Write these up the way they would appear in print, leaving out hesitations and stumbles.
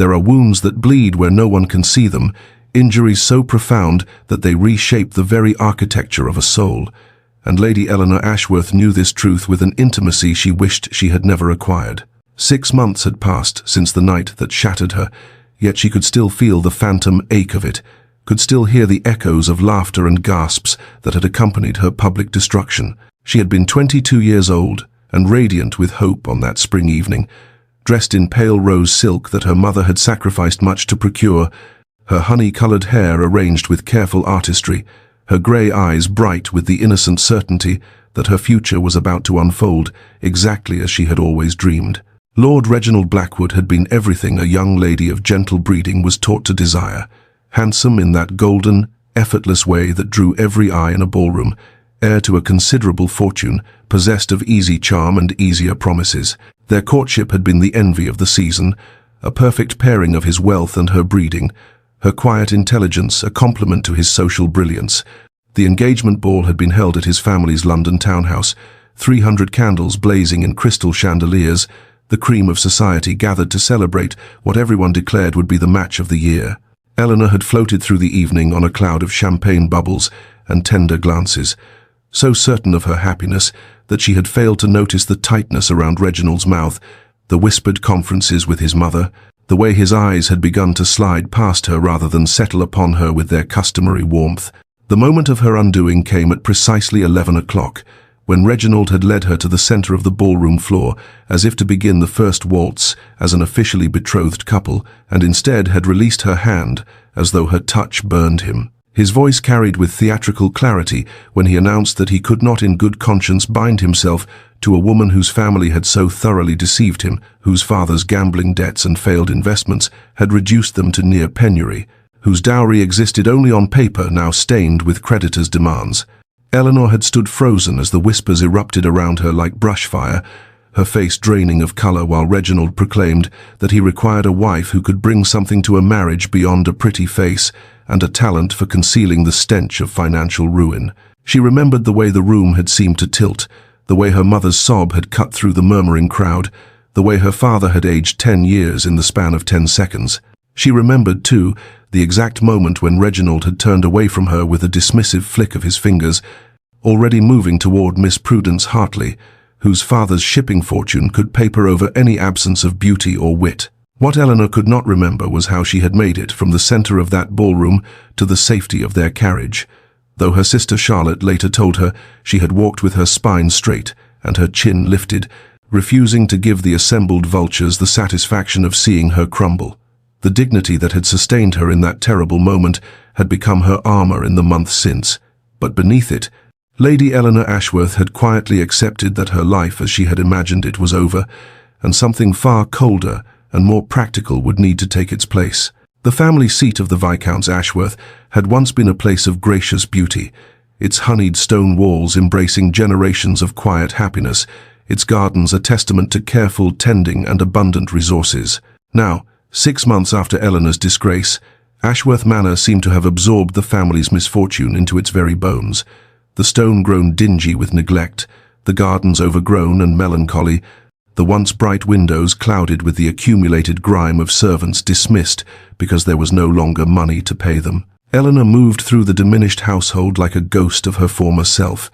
There are wounds that bleed where no one can see them, injuries so profound that they reshape the very architecture of a soul. And Lady Eleanor Ashworth knew this truth with an intimacy she wished she had never acquired. 6 months had passed since the night that shattered her, yet she could still feel the phantom ache of it, could still hear the echoes of laughter and gasps that had accompanied her public destruction. She had been 22 years old and radiant with hope on that spring evening, dressed in pale rose silk that her mother had sacrificed much to procure, her honey-colored hair arranged with careful artistry, her grey eyes bright with the innocent certainty that her future was about to unfold exactly as she had always dreamed. Lord Reginald Blackwood had been everything a young lady of gentle breeding was taught to desire, handsome in that golden, effortless way that drew every eye in a ballroom, heir to a considerable fortune, possessed of easy charm and easier promises. Their courtship had been the envy of the season, a perfect pairing of his wealth and her breeding, her quiet intelligence a complement to his social brilliance. The engagement ball had been held at his family's London townhouse, 300 candles blazing in crystal chandeliers, the cream of society gathered to celebrate what everyone declared would be the match of the year. Eleanor had floated through the evening on a cloud of champagne bubbles and tender glances, so certain of her happiness that she had failed to notice the tightness around Reginald's mouth, the whispered conferences with his mother, the way his eyes had begun to slide past her rather than settle upon her with their customary warmth. The moment of her undoing came at precisely 11 o'clock, when Reginald had led her to the center of the ballroom floor as if to begin the first waltz as an officially betrothed couple, and instead had released her hand as though her touch burned him. His voice carried with theatrical clarity when he announced that he could not in good conscience bind himself to a woman whose family had so thoroughly deceived him, whose father's gambling debts and failed investments had reduced them to near penury, whose dowry existed only on paper now stained with creditors' demands. Eleanor had stood frozen as the whispers erupted around her like brush fire, her face draining of color while Reginald proclaimed that he required a wife who could bring something to a marriage beyond a pretty face and a talent for concealing the stench of financial ruin. She remembered the way the room had seemed to tilt, the way her mother's sob had cut through the murmuring crowd, the way her father had aged 10 years in the span of 10 seconds. She remembered, too, the exact moment when Reginald had turned away from her with a dismissive flick of his fingers, already moving toward Miss Prudence Hartley, whose father's shipping fortune could paper over any absence of beauty or wit. What Eleanor could not remember was how she had made it from the center of that ballroom to the safety of their carriage, though her sister Charlotte later told her she had walked with her spine straight and her chin lifted, refusing to give the assembled vultures the satisfaction of seeing her crumble. The dignity that had sustained her in that terrible moment had become her armor in the months since, but beneath it, Lady Eleanor Ashworth had quietly accepted that her life as she had imagined it was over, and something far colder and more practical would need to take its place. The family seat of the Viscounts Ashworth had once been a place of gracious beauty, its honeyed stone walls embracing generations of quiet happiness, its gardens a testament to careful tending and abundant resources. Now, 6 months after Eleanor's disgrace, Ashworth Manor seemed to have absorbed the family's misfortune into its very bones. The stone grown dingy with neglect, the gardens overgrown and melancholy, the once bright windows clouded with the accumulated grime of servants dismissed because there was no longer money to pay them. Eleanor moved through the diminished household like a ghost of her former self,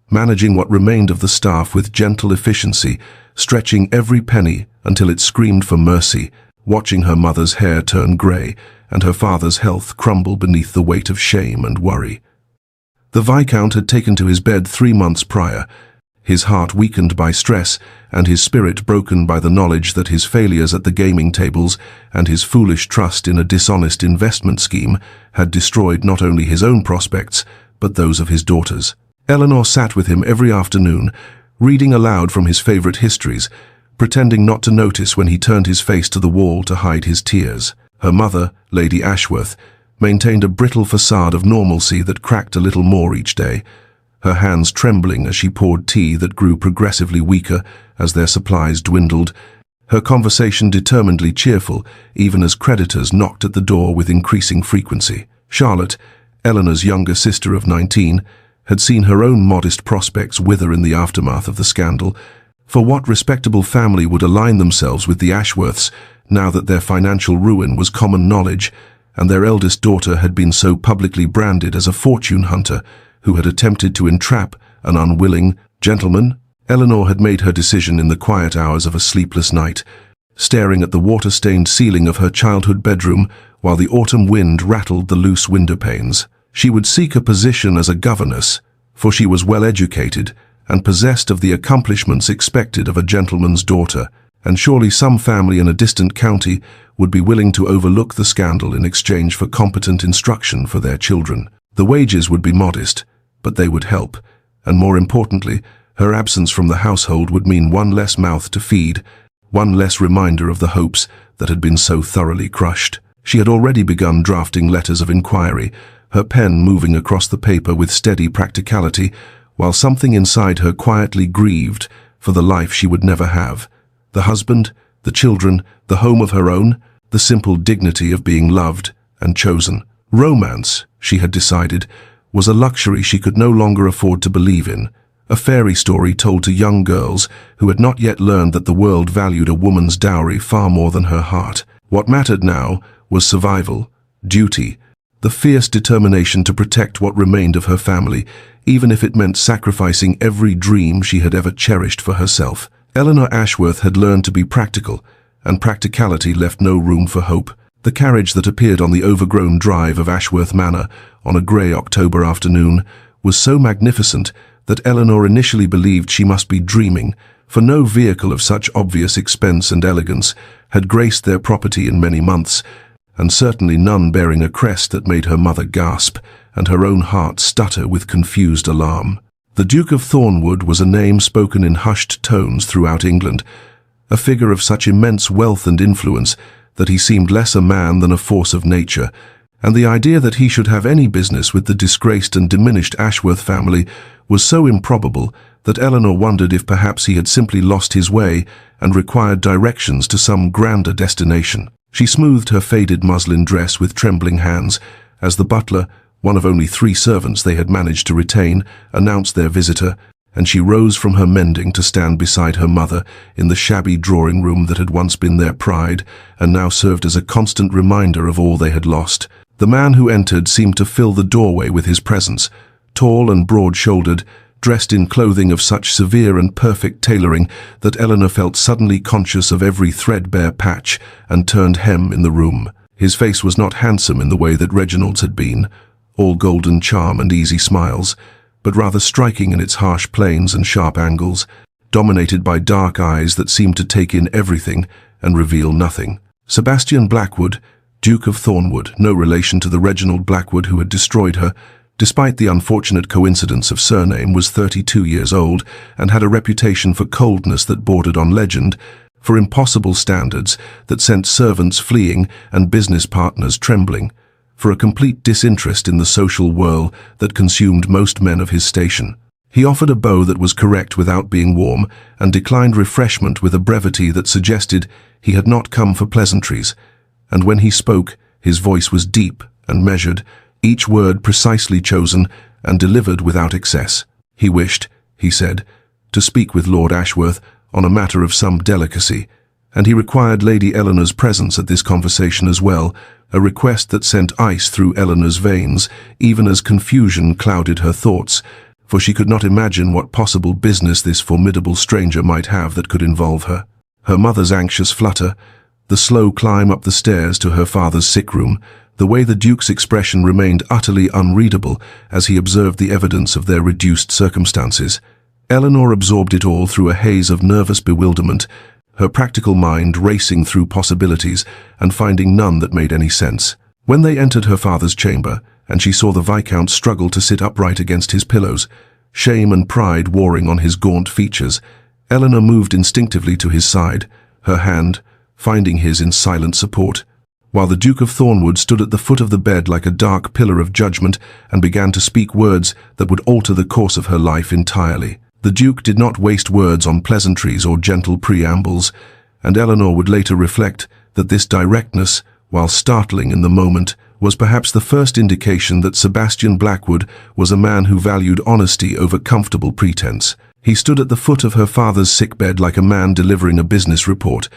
managing what remained of the staff with gentle efficiency, stretching every penny until it screamed for mercy, watching her mother's hair turn grey and her father's health crumble beneath the weight of shame and worry. The Viscount had taken to his bed 3 months prior, his heart weakened by stress and his spirit broken by the knowledge that his failures at the gaming tables and his foolish trust in a dishonest investment scheme had destroyed not only his own prospects, but those of his daughters. Eleanor sat with him every afternoon, reading aloud from his favorite histories, pretending not to notice when he turned his face to the wall to hide his tears. Her mother, Lady Ashworth, maintained a brittle facade of normalcy that cracked a little more each day, her hands trembling as she poured tea that grew progressively weaker as their supplies dwindled, her conversation determinedly cheerful even as creditors knocked at the door with increasing frequency. Charlotte, Eleanor's younger sister of 19, had seen her own modest prospects wither in the aftermath of the scandal, For what respectable family would align themselves with the Ashworths now that their financial ruin was common knowledge, and their eldest daughter had been so publicly branded as a fortune hunter who had attempted to entrap an unwilling gentleman? Eleanor had made her decision in the quiet hours of a sleepless night, staring at the water-stained ceiling of her childhood bedroom while the autumn wind rattled the loose window panes. She would seek a position as a governess, for she was well-educated and possessed of the accomplishments expected of a gentleman's daughter, and surely some family in a distant county would be willing to overlook the scandal in exchange for competent instruction for their children. The wages would be modest, but they would help, and more importantly, her absence from the household would mean one less mouth to feed, one less reminder of the hopes that had been so thoroughly crushed. She had already begun drafting letters of inquiry, her pen moving across the paper with steady practicality, while something inside her quietly grieved for the life she would never have. The husband, the children, the home of her own, the simple dignity of being loved and chosen. Romance, she had decided, was a luxury she could no longer afford to believe in, a fairy story told to young girls who had not yet learned that the world valued a woman's dowry far more than her heart. What mattered now was survival, duty, the fierce determination to protect what remained of her family, even if it meant sacrificing every dream she had ever cherished for herself. Eleanor Ashworth had learned to be practical, and practicality left no room for hope. The carriage that appeared on the overgrown drive of Ashworth Manor on a grey October afternoon was so magnificent that Eleanor initially believed she must be dreaming, for no vehicle of such obvious expense and elegance had graced their property in many months, and certainly none bearing a crest that made her mother gasp and her own heart stutter with confused alarm. The Duke of Thornwood was a name spoken in hushed tones throughout England, a figure of such immense wealth and influence that he seemed less a man than a force of nature, and the idea that he should have any business with the disgraced and diminished Ashworth family was so improbable that Eleanor wondered if perhaps he had simply lost his way and required directions to some grander destination. She smoothed her faded muslin dress with trembling hands as the butler, one of only 3 servants they had managed to retain, announced their visitor, and she rose from her mending to stand beside her mother in the shabby drawing-room that had once been their pride and now served as a constant reminder of all they had lost. The man who entered seemed to fill the doorway with his presence, tall and broad-shouldered, dressed in clothing of such severe and perfect tailoring that Eleanor felt suddenly conscious of every threadbare patch and turned hem in the room. His face was not handsome in the way that Reginald's had been, all golden charm and easy smiles, but rather striking in its harsh planes and sharp angles, dominated by dark eyes that seemed to take in everything and reveal nothing. Sebastian Blackwood, Duke of Thornwood, no relation to the Reginald Blackwood who had destroyed her, despite the unfortunate coincidence of surname, was 32 years old and had a reputation for coldness that bordered on legend, for impossible standards that sent servants fleeing and business partners trembling, for a complete disinterest in the social whirl that consumed most men of his station. He offered a bow that was correct without being warm and declined refreshment with a brevity that suggested he had not come for pleasantries, and when he spoke, his voice was deep and measured, each word precisely chosen and delivered without excess. He wished, he said, to speak with Lord Ashworth on a matter of some delicacy, and he required Lady Eleanor's presence at this conversation as well, a request that sent ice through Eleanor's veins, even as confusion clouded her thoughts, for she could not imagine what possible business this formidable stranger might have that could involve her. Her mother's anxious flutter, the slow climb up the stairs to her father's sick room, the way the Duke's expression remained utterly unreadable as he observed the evidence of their reduced circumstances. Eleanor absorbed it all through a haze of nervous bewilderment, her practical mind racing through possibilities and finding none that made any sense. When they entered her father's chamber, and she saw the Viscount struggle to sit upright against his pillows, shame and pride warring on his gaunt features, Eleanor moved instinctively to his side, her hand finding his in silent support, while the Duke of Thornwood stood at the foot of the bed like a dark pillar of judgment and began to speak words that would alter the course of her life entirely. The Duke did not waste words on pleasantries or gentle preambles, and Eleanor would later reflect that this directness, while startling in the moment, was perhaps the first indication that Sebastian Blackwood was a man who valued honesty over comfortable pretense. He stood at the foot of her father's sickbed like a man delivering a business report,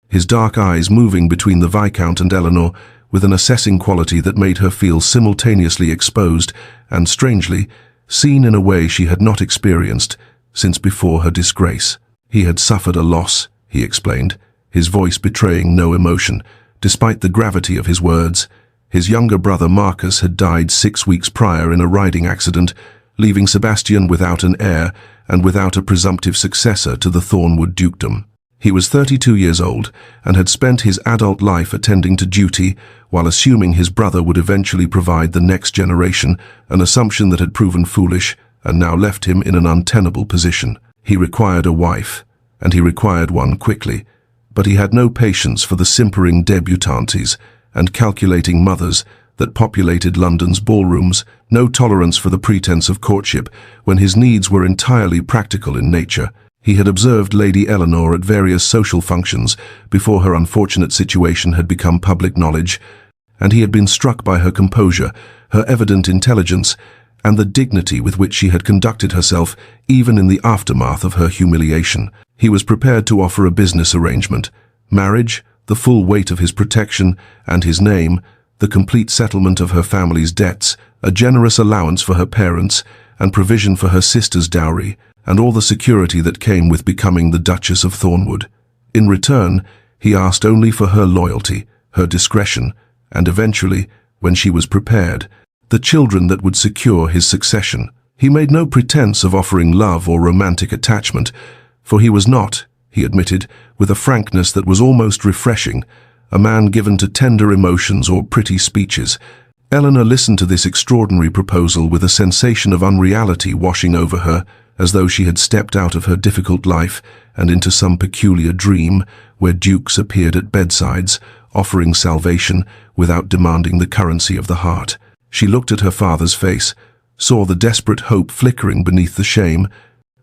his dark eyes moving between the Viscount and Eleanor with an assessing quality that made her feel simultaneously exposed and, strangely, seen in a way she had not experienced since before her disgrace. He had suffered a loss, he explained, his voice betraying no emotion, despite the gravity of his words. His younger brother Marcus had died 6 weeks prior in a riding accident, leaving Sebastian without an heir and without a presumptive successor to the Thornwood dukedom. He was 32 years old and had spent his adult life attending to duty while assuming his brother would eventually provide the next generation, an assumption that had proven foolish and now left him in an untenable position. He required a wife, and he required one quickly, but he had no patience for the simpering debutantes and calculating mothers that populated London's ballrooms, no tolerance for the pretense of courtship when his needs were entirely practical in nature. He had observed Lady Eleanor at various social functions before her unfortunate situation had become public knowledge, and he had been struck by her composure, her evident intelligence, and the dignity with which she had conducted herself even in the aftermath of her humiliation. He was prepared to offer a business arrangement, marriage, the full weight of his protection and his name, the complete settlement of her family's debts, a generous allowance for her parents, and provision for her sister's dowry, and all the security that came with becoming the Duchess of Thornwood. In return, he asked only for her loyalty, her discretion, and eventually, when she was prepared, the children that would secure his succession. He made no pretense of offering love or romantic attachment, for he was not, he admitted, with a frankness that was almost refreshing, a man given to tender emotions or pretty speeches. Eleanor listened to this extraordinary proposal with a sensation of unreality washing over her, as though she had stepped out of her difficult life and into some peculiar dream where dukes appeared at bedsides, offering salvation without demanding the currency of the heart. She looked at her father's face, saw the desperate hope flickering beneath the shame,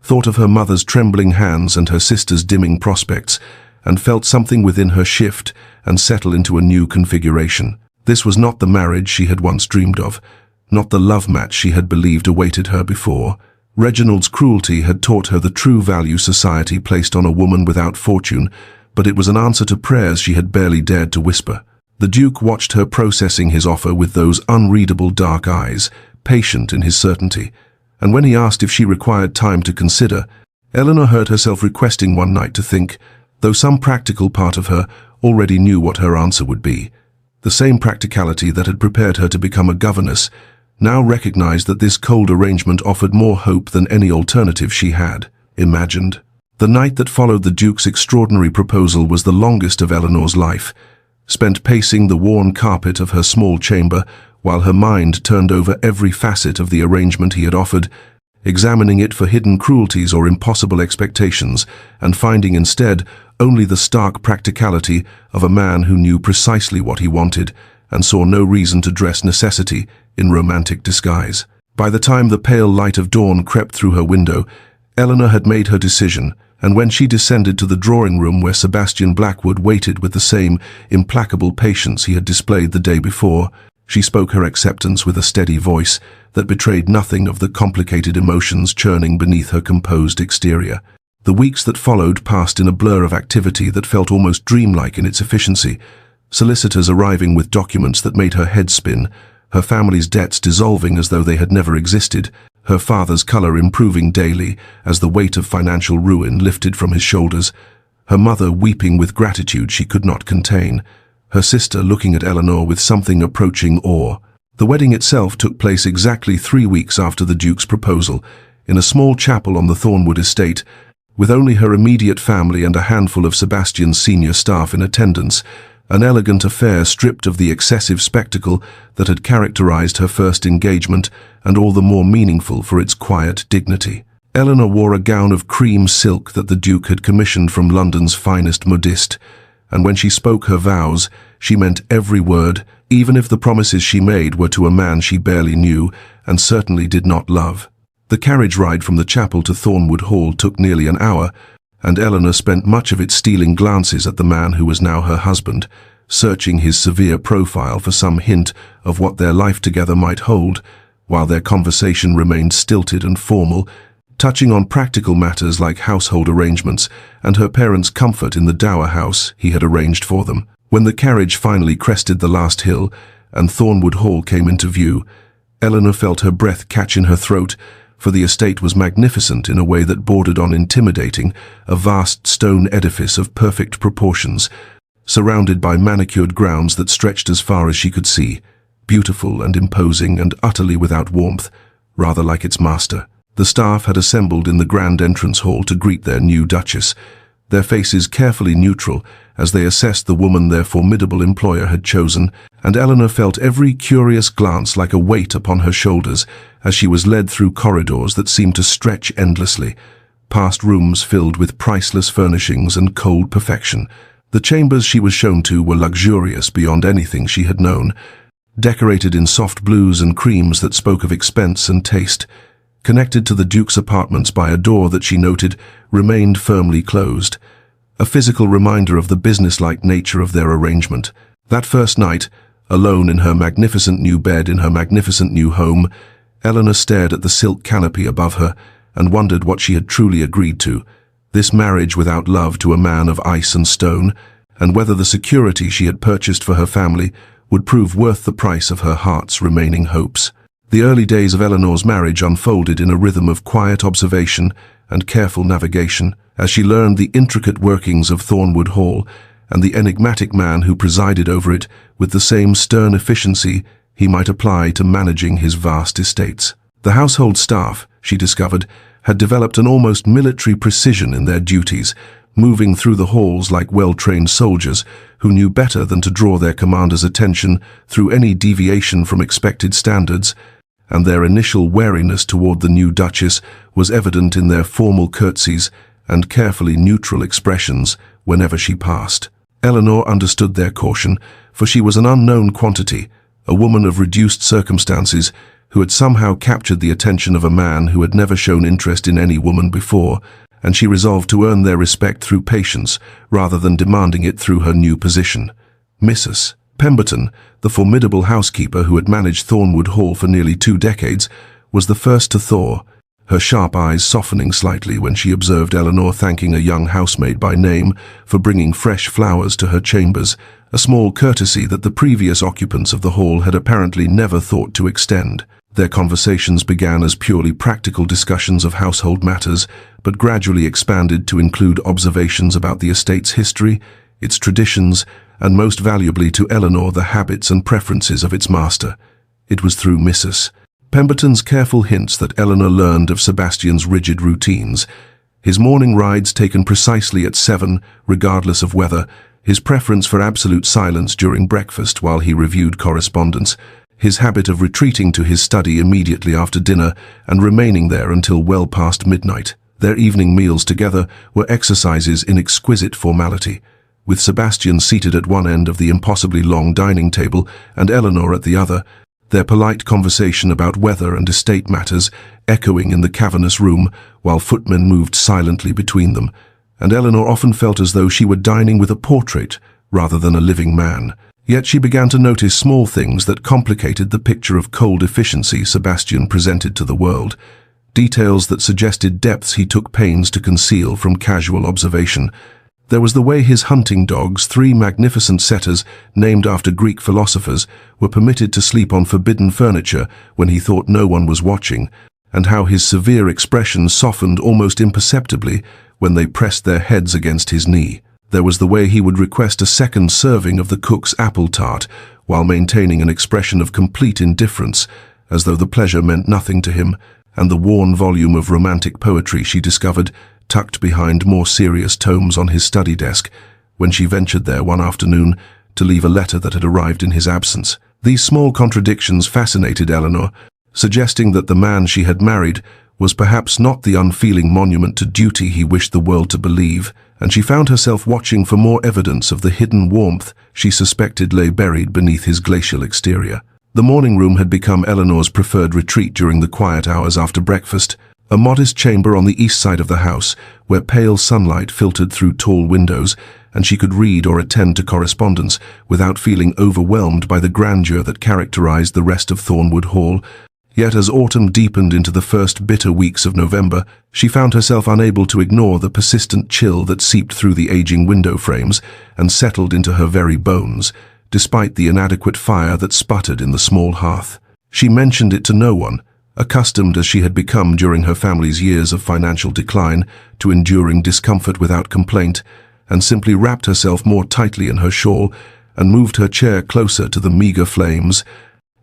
thought of her mother's trembling hands and her sister's dimming prospects, and felt something within her shift and settle into a new configuration. This was not the marriage she had once dreamed of, not the love match she had believed awaited her before. Reginald's cruelty had taught her the true value society placed on a woman without fortune, but it was an answer to prayers she had barely dared to whisper. The Duke watched her processing his offer with those unreadable dark eyes, patient in his certainty, and when he asked if she required time to consider, Eleanor heard herself requesting one night to think, though some practical part of her already knew what her answer would be. The same practicality that had prepared her to become a governess now recognized that this cold arrangement offered more hope than any alternative she had imagined. The night that followed the Duke's extraordinary proposal was the longest of Eleanor's life, spent pacing the worn carpet of her small chamber while her mind turned over every facet of the arrangement he had offered, examining it for hidden cruelties or impossible expectations, and finding instead only the stark practicality of a man who knew precisely what he wanted and saw no reason to dress necessity in romantic disguise. By the time the pale light of dawn crept through her window, Eleanor had made her decision, and when she descended to the drawing room where Sebastian Blackwood waited with the same implacable patience he had displayed the day before, she spoke her acceptance with a steady voice that betrayed nothing of the complicated emotions churning beneath her composed exterior. The weeks that followed passed in a blur of activity that felt almost dreamlike in its efficiency, solicitors arriving with documents that made her head spin, her family's debts dissolving as though they had never existed, her father's color improving daily as the weight of financial ruin lifted from his shoulders, her mother weeping with gratitude she could not contain, her sister looking at Eleanor with something approaching awe. The wedding itself took place exactly 3 weeks after the Duke's proposal, in a small chapel on the Thornwood estate, with only her immediate family and a handful of Sebastian's senior staff in attendance, an elegant affair stripped of the excessive spectacle that had characterized her first engagement and all the more meaningful for its quiet dignity. Eleanor wore a gown of cream silk that the Duke had commissioned from London's finest modiste, and when she spoke her vows, she meant every word, even if the promises she made were to a man she barely knew and certainly did not love. The carriage ride from the chapel to Thornwood Hall took nearly an hour, and Eleanor spent much of it stealing glances at the man who was now her husband, searching his severe profile for some hint of what their life together might hold, while their conversation remained stilted and formal, touching on practical matters like household arrangements and her parents' comfort in the dower house he had arranged for them. When the carriage finally crested the last hill and Thornwood Hall came into view, Eleanor felt her breath catch in her throat, for the estate was magnificent in a way that bordered on intimidating, a vast stone edifice of perfect proportions, surrounded by manicured grounds that stretched as far as she could see, beautiful and imposing and utterly without warmth, rather like its master. The staff had assembled in the grand entrance hall to greet their new duchess, their faces carefully neutral as they assessed the woman their formidable employer had chosen, and Eleanor felt every curious glance like a weight upon her shoulders as she was led through corridors that seemed to stretch endlessly, past rooms filled with priceless furnishings and cold perfection. The chambers she was shown to were luxurious beyond anything she had known, decorated in soft blues and creams that spoke of expense and taste, connected to the Duke's apartments by a door that she noted remained firmly closed, a physical reminder of the businesslike nature of their arrangement. That first night, alone in her magnificent new bed in her magnificent new home, Eleanor stared at the silk canopy above her and wondered what she had truly agreed to, this marriage without love to a man of ice and stone, and whether the security she had purchased for her family would prove worth the price of her heart's remaining hopes. The early days of Eleanor's marriage unfolded in a rhythm of quiet observation and careful navigation, as she learned the intricate workings of Thornwood Hall and the enigmatic man who presided over it with the same stern efficiency he might apply to managing his vast estates. The household staff, she discovered, had developed an almost military precision in their duties, moving through the halls like well-trained soldiers who knew better than to draw their commander's attention through any deviation from expected standards, and their initial wariness toward the new duchess was evident in their formal curtsies and carefully neutral expressions whenever she passed. Eleanor understood their caution, for she was an unknown quantity, a woman of reduced circumstances who had somehow captured the attention of a man who had never shown interest in any woman before, and she resolved to earn their respect through patience rather than demanding it through her new position. Mrs. Pemberton, the formidable housekeeper who had managed Thornwood Hall for nearly 2 decades, was the first to thaw, her sharp eyes softening slightly when she observed Eleanor thanking a young housemaid by name for bringing fresh flowers to her chambers, a small courtesy that the previous occupants of the hall had apparently never thought to extend. Their conversations began as purely practical discussions of household matters, but gradually expanded to include observations about the estate's history, its traditions, and most valuably to Eleanor the habits and preferences of its master. It was through Mrs. Pemberton's careful hints that Eleanor learned of Sebastian's rigid routines, his morning rides taken precisely at 7, regardless of weather, his preference for absolute silence during breakfast while he reviewed correspondence, his habit of retreating to his study immediately after dinner and remaining there until well past midnight. Their evening meals together were exercises in exquisite formality, with Sebastian seated at one end of the impossibly long dining table and Eleanor at the other, their polite conversation about weather and estate matters echoing in the cavernous room while footmen moved silently between them, and Eleanor often felt as though she were dining with a portrait rather than a living man. Yet she began to notice small things that complicated the picture of cold efficiency Sebastian presented to the world, details that suggested depths he took pains to conceal from casual observation. There was the way his hunting dogs, 3 magnificent setters named after Greek philosophers, were permitted to sleep on forbidden furniture when he thought no one was watching, and how his severe expression softened almost imperceptibly when they pressed their heads against his knee. There was the way he would request a second serving of the cook's apple tart while maintaining an expression of complete indifference, as though the pleasure meant nothing to him, and the worn volume of romantic poetry she discovered tucked behind more serious tomes on his study desk when she ventured there one afternoon to leave a letter that had arrived in his absence. These small contradictions fascinated Eleanor, suggesting that the man she had married was perhaps not the unfeeling monument to duty he wished the world to believe, and she found herself watching for more evidence of the hidden warmth she suspected lay buried beneath his glacial exterior. The morning room had become Eleanor's preferred retreat during the quiet hours after breakfast, a modest chamber on the east side of the house where pale sunlight filtered through tall windows and she could read or attend to correspondence without feeling overwhelmed by the grandeur that characterized the rest of Thornwood Hall. Yet as autumn deepened into the first bitter weeks of November, she found herself unable to ignore the persistent chill that seeped through the aging window frames and settled into her very bones, despite the inadequate fire that sputtered in the small hearth. She mentioned it to no one, accustomed as she had become during her family's years of financial decline to enduring discomfort without complaint, and simply wrapped herself more tightly in her shawl and moved her chair closer to the meager flames,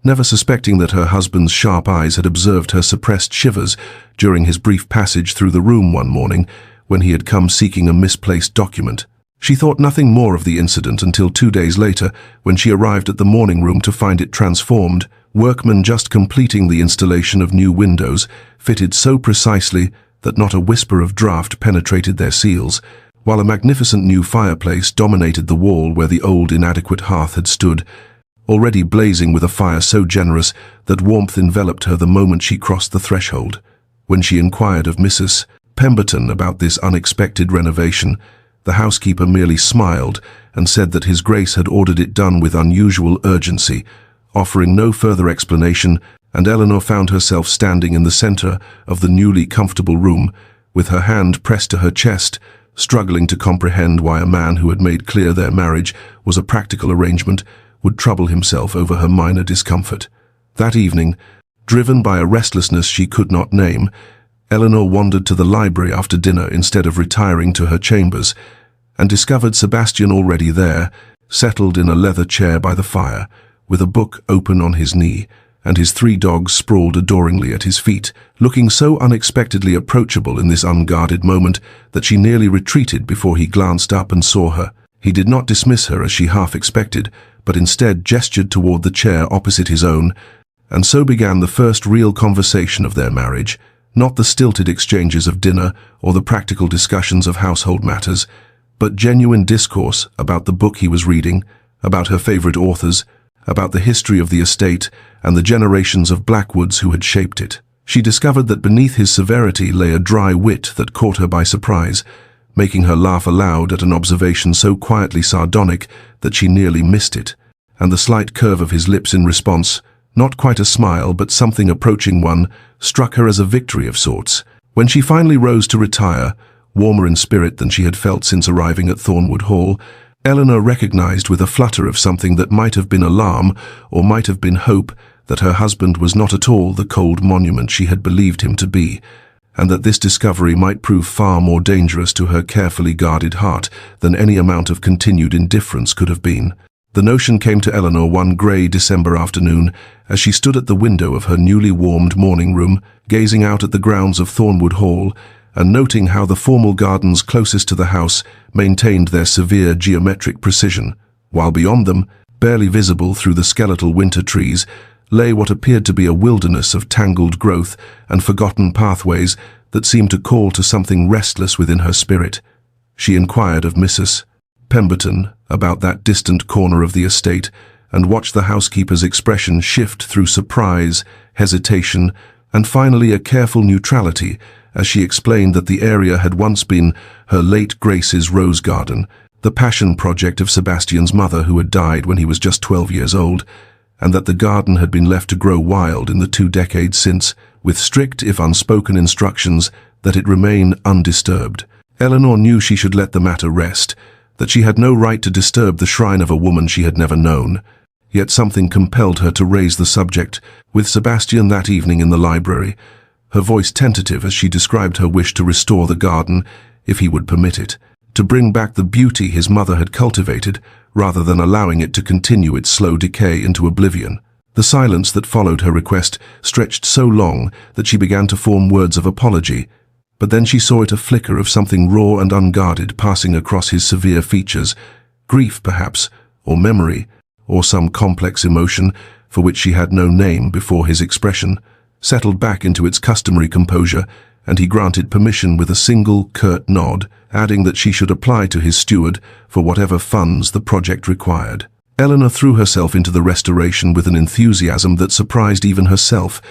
never suspecting that her husband's sharp eyes had observed her suppressed shivers during his brief passage through the room one morning when he had come seeking a misplaced document. She thought nothing more of the incident until 2 days later, when she arrived at the morning room to find it transformed, workmen just completing the installation of new windows, fitted so precisely that not a whisper of draught penetrated their seals, while a magnificent new fireplace dominated the wall where the old inadequate hearth had stood, already blazing with a fire so generous that warmth enveloped her the moment she crossed the threshold. When she inquired of Mrs. Pemberton about this unexpected renovation, the housekeeper merely smiled and said that His Grace had ordered it done with unusual urgency, offering no further explanation, and Eleanor found herself standing in the center of the newly comfortable room, with her hand pressed to her chest, struggling to comprehend why a man who had made clear their marriage was a practical arrangement would trouble himself over her minor discomfort. That evening, driven by a restlessness she could not name, Eleanor wandered to the library after dinner instead of retiring to her chambers, and discovered Sebastian already there, settled in a leather chair by the fire, with a book open on his knee, and his 3 dogs sprawled adoringly at his feet, looking so unexpectedly approachable in this unguarded moment that she nearly retreated before he glanced up and saw her. He did not dismiss her as she half expected, but instead gestured toward the chair opposite his own, and so began the first real conversation of their marriage, not the stilted exchanges of dinner or the practical discussions of household matters, but genuine discourse about the book he was reading, about her favorite authors, about the history of the estate and the generations of Blackwoods who had shaped it. She discovered that beneath his severity lay a dry wit that caught her by surprise, making her laugh aloud at an observation so quietly sardonic that she nearly missed it, and the slight curve of his lips in response, not quite a smile but something approaching one, struck her as a victory of sorts. When she finally rose to retire, warmer in spirit than she had felt since arriving at Thornwood Hall, Eleanor recognized with a flutter of something that might have been alarm or might have been hope that her husband was not at all the cold monument she had believed him to be, and that this discovery might prove far more dangerous to her carefully guarded heart than any amount of continued indifference could have been. The notion came to Eleanor one grey December afternoon as she stood at the window of her newly warmed morning room, gazing out at the grounds of Thornwood Hall, and noting how the formal gardens closest to the house maintained their severe geometric precision, while beyond them, barely visible through the skeletal winter trees, lay what appeared to be a wilderness of tangled growth and forgotten pathways that seemed to call to something restless within her spirit. She inquired of Mrs. Pemberton about that distant corner of the estate, and watched the housekeeper's expression shift through surprise, hesitation, and finally a careful neutrality as she explained that the area had once been her late Grace's rose garden, the passion project of Sebastian's mother who had died when he was just 12 years old, and that the garden had been left to grow wild in the 2 decades since, with strict if unspoken instructions that it remain undisturbed. Eleanor knew she should let the matter rest, that she had no right to disturb the shrine of a woman she had never known, yet something compelled her to raise the subject with Sebastian that evening in the library, her voice tentative as she described her wish to restore the garden, if he would permit it, to bring back the beauty his mother had cultivated, rather than allowing it to continue its slow decay into oblivion. The silence that followed her request stretched so long that she began to form words of apology, but then she saw it a flicker of something raw and unguarded passing across his severe features, grief perhaps, or memory, or some complex emotion for which she had no name before his expression, settled back into its customary composure, and he granted permission with a single curt nod, adding that she should apply to his steward for whatever funds the project required. Eleanor threw herself into the restoration with an enthusiasm that surprised even herself,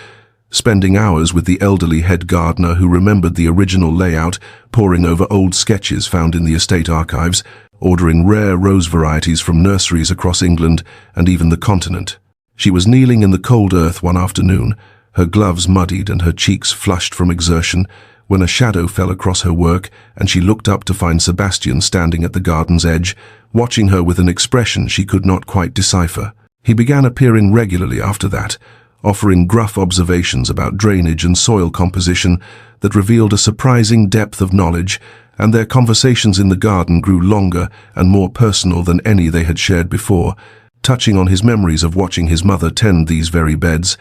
spending hours with the elderly head gardener who remembered the original layout, poring over old sketches found in the estate archives, ordering rare rose varieties from nurseries across England and even the continent. She was kneeling in the cold earth one afternoon, her gloves muddied and her cheeks flushed from exertion, when a shadow fell across her work and she looked up to find Sebastian standing at the garden's edge, watching her with an expression she could not quite decipher. He began appearing regularly after that, offering gruff observations about drainage and soil composition that revealed a surprising depth of knowledge, and their conversations in the garden grew longer and more personal than any they had shared before, touching on his memories of watching his mother tend these very beds,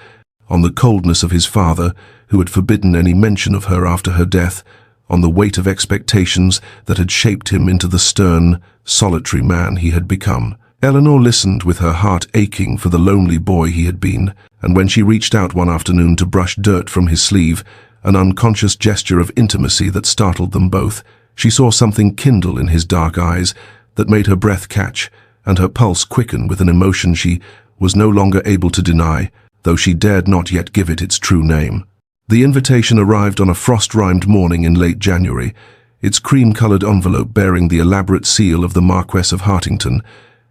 on the coldness of his father, who had forbidden any mention of her after her death, on the weight of expectations that had shaped him into the stern, solitary man he had become. Eleanor listened with her heart aching for the lonely boy he had been, and when she reached out one afternoon to brush dirt from his sleeve, an unconscious gesture of intimacy that startled them both, she saw something kindle in his dark eyes that made her breath catch and her pulse quicken with an emotion she was no longer able to deny, though she dared not yet give it its true name. The invitation arrived on a frost-rimed morning in late January, its cream-colored envelope bearing the elaborate seal of the Marquess of Hartington,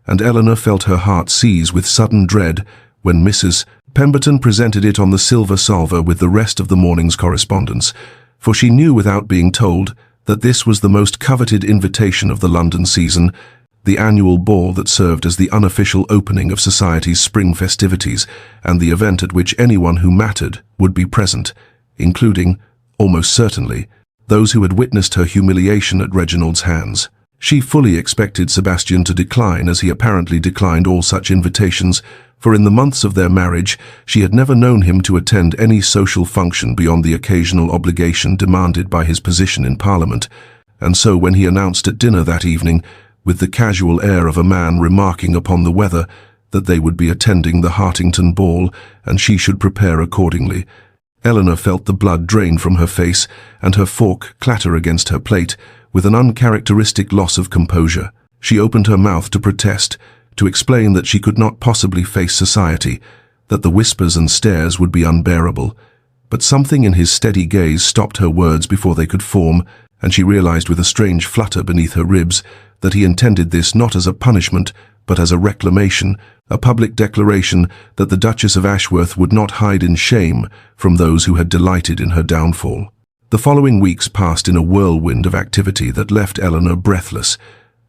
and Eleanor felt her heart seize with sudden dread when Mrs. Pemberton presented it on the silver salver with the rest of the morning's correspondence, for she knew without being told that this was the most coveted invitation of the London season, the annual ball that served as the unofficial opening of society's spring festivities, and the event at which anyone who mattered would be present, including, almost certainly, those who had witnessed her humiliation at Reginald's hands. She fully expected Sebastian to decline, as he apparently declined all such invitations, for in the months of their marriage she had never known him to attend any social function beyond the occasional obligation demanded by his position in Parliament, and so when he announced at dinner that evening, with the casual air of a man remarking upon the weather, that they would be attending the Hartington ball and she should prepare accordingly, Eleanor felt the blood drain from her face and her fork clatter against her plate with an uncharacteristic loss of composure. She opened her mouth to protest, to explain that she could not possibly face society, that the whispers and stares would be unbearable, but something in his steady gaze stopped her words before they could form, and she realized with a strange flutter beneath her ribs that he intended this not as a punishment, but as a reclamation, a public declaration that the Duchess of Ashworth would not hide in shame from those who had delighted in her downfall. The following weeks passed in a whirlwind of activity that left Eleanor breathless,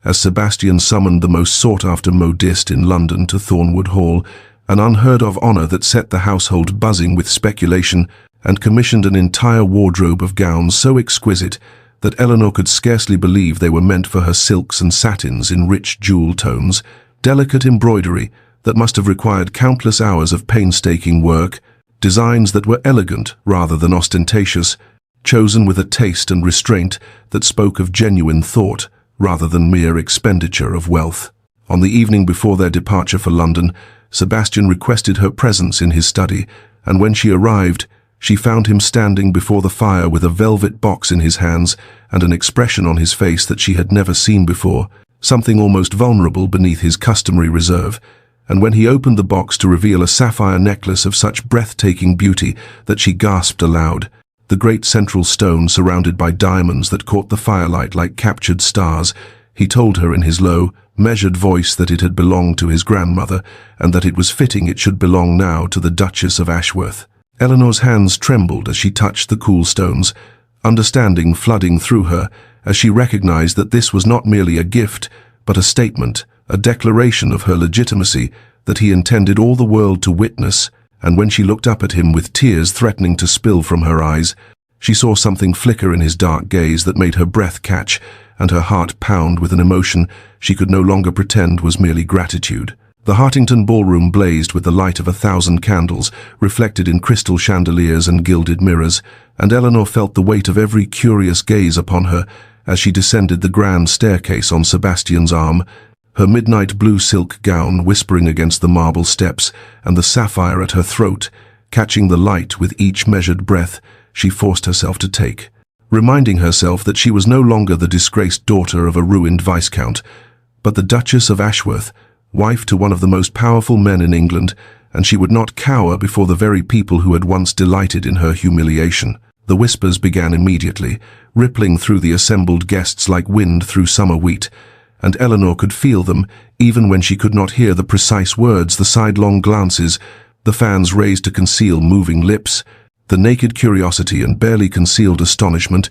as Sebastian summoned the most sought-after modiste in London to Thornwood Hall, an unheard-of honour that set the household buzzing with speculation, and commissioned an entire wardrobe of gowns so exquisite that Eleanor could scarcely believe they were meant for her silks and satins in rich jewel tones, delicate embroidery that must have required countless hours of painstaking work, designs that were elegant rather than ostentatious, chosen with a taste and restraint that spoke of genuine thought rather than mere expenditure of wealth. On the evening before their departure for London, Sebastian requested her presence in his study, and when she arrived, she found him standing before the fire with a velvet box in his hands and an expression on his face that she had never seen before, something almost vulnerable beneath his customary reserve, and when he opened the box to reveal a sapphire necklace of such breathtaking beauty that she gasped aloud, the great central stone surrounded by diamonds that caught the firelight like captured stars, he told her in his low, measured voice that it had belonged to his grandmother and that it was fitting it should belong now to the Duchess of Ashworth. Eleanor's hands trembled as she touched the cool stones, understanding flooding through her as she recognized that this was not merely a gift, but a statement, a declaration of her legitimacy that he intended all the world to witness, and when she looked up at him with tears threatening to spill from her eyes, she saw something flicker in his dark gaze that made her breath catch and her heart pound with an emotion she could no longer pretend was merely gratitude. The Hartington ballroom blazed with the light of 1,000 candles, reflected in crystal chandeliers and gilded mirrors, and Eleanor felt the weight of every curious gaze upon her as she descended the grand staircase on Sebastian's arm, her midnight blue silk gown whispering against the marble steps and the sapphire at her throat, catching the light with each measured breath she forced herself to take, reminding herself that she was no longer the disgraced daughter of a ruined viscount, but the Duchess of Ashworth, wife to one of the most powerful men in England, and she would not cower before the very people who had once delighted in her humiliation. The whispers began immediately, rippling through the assembled guests like wind through summer wheat, and Eleanor could feel them, even when she could not hear the precise words, the sidelong glances, the fans raised to conceal moving lips, the naked curiosity and barely concealed astonishment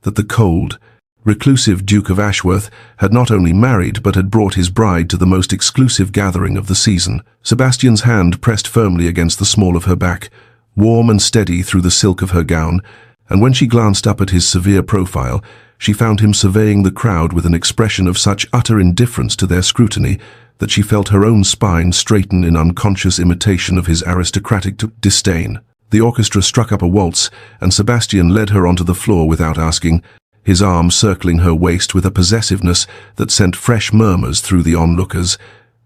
that the cold, reclusive Duke of Ashworth had not only married but had brought his bride to the most exclusive gathering of the season. Sebastian's hand pressed firmly against the small of her back, warm and steady through the silk of her gown, and when she glanced up at his severe profile, she found him surveying the crowd with an expression of such utter indifference to their scrutiny that she felt her own spine straighten in unconscious imitation of his aristocratic disdain. The orchestra struck up a waltz, and Sebastian led her onto the floor without asking, his arm circling her waist with a possessiveness that sent fresh murmurs through the onlookers,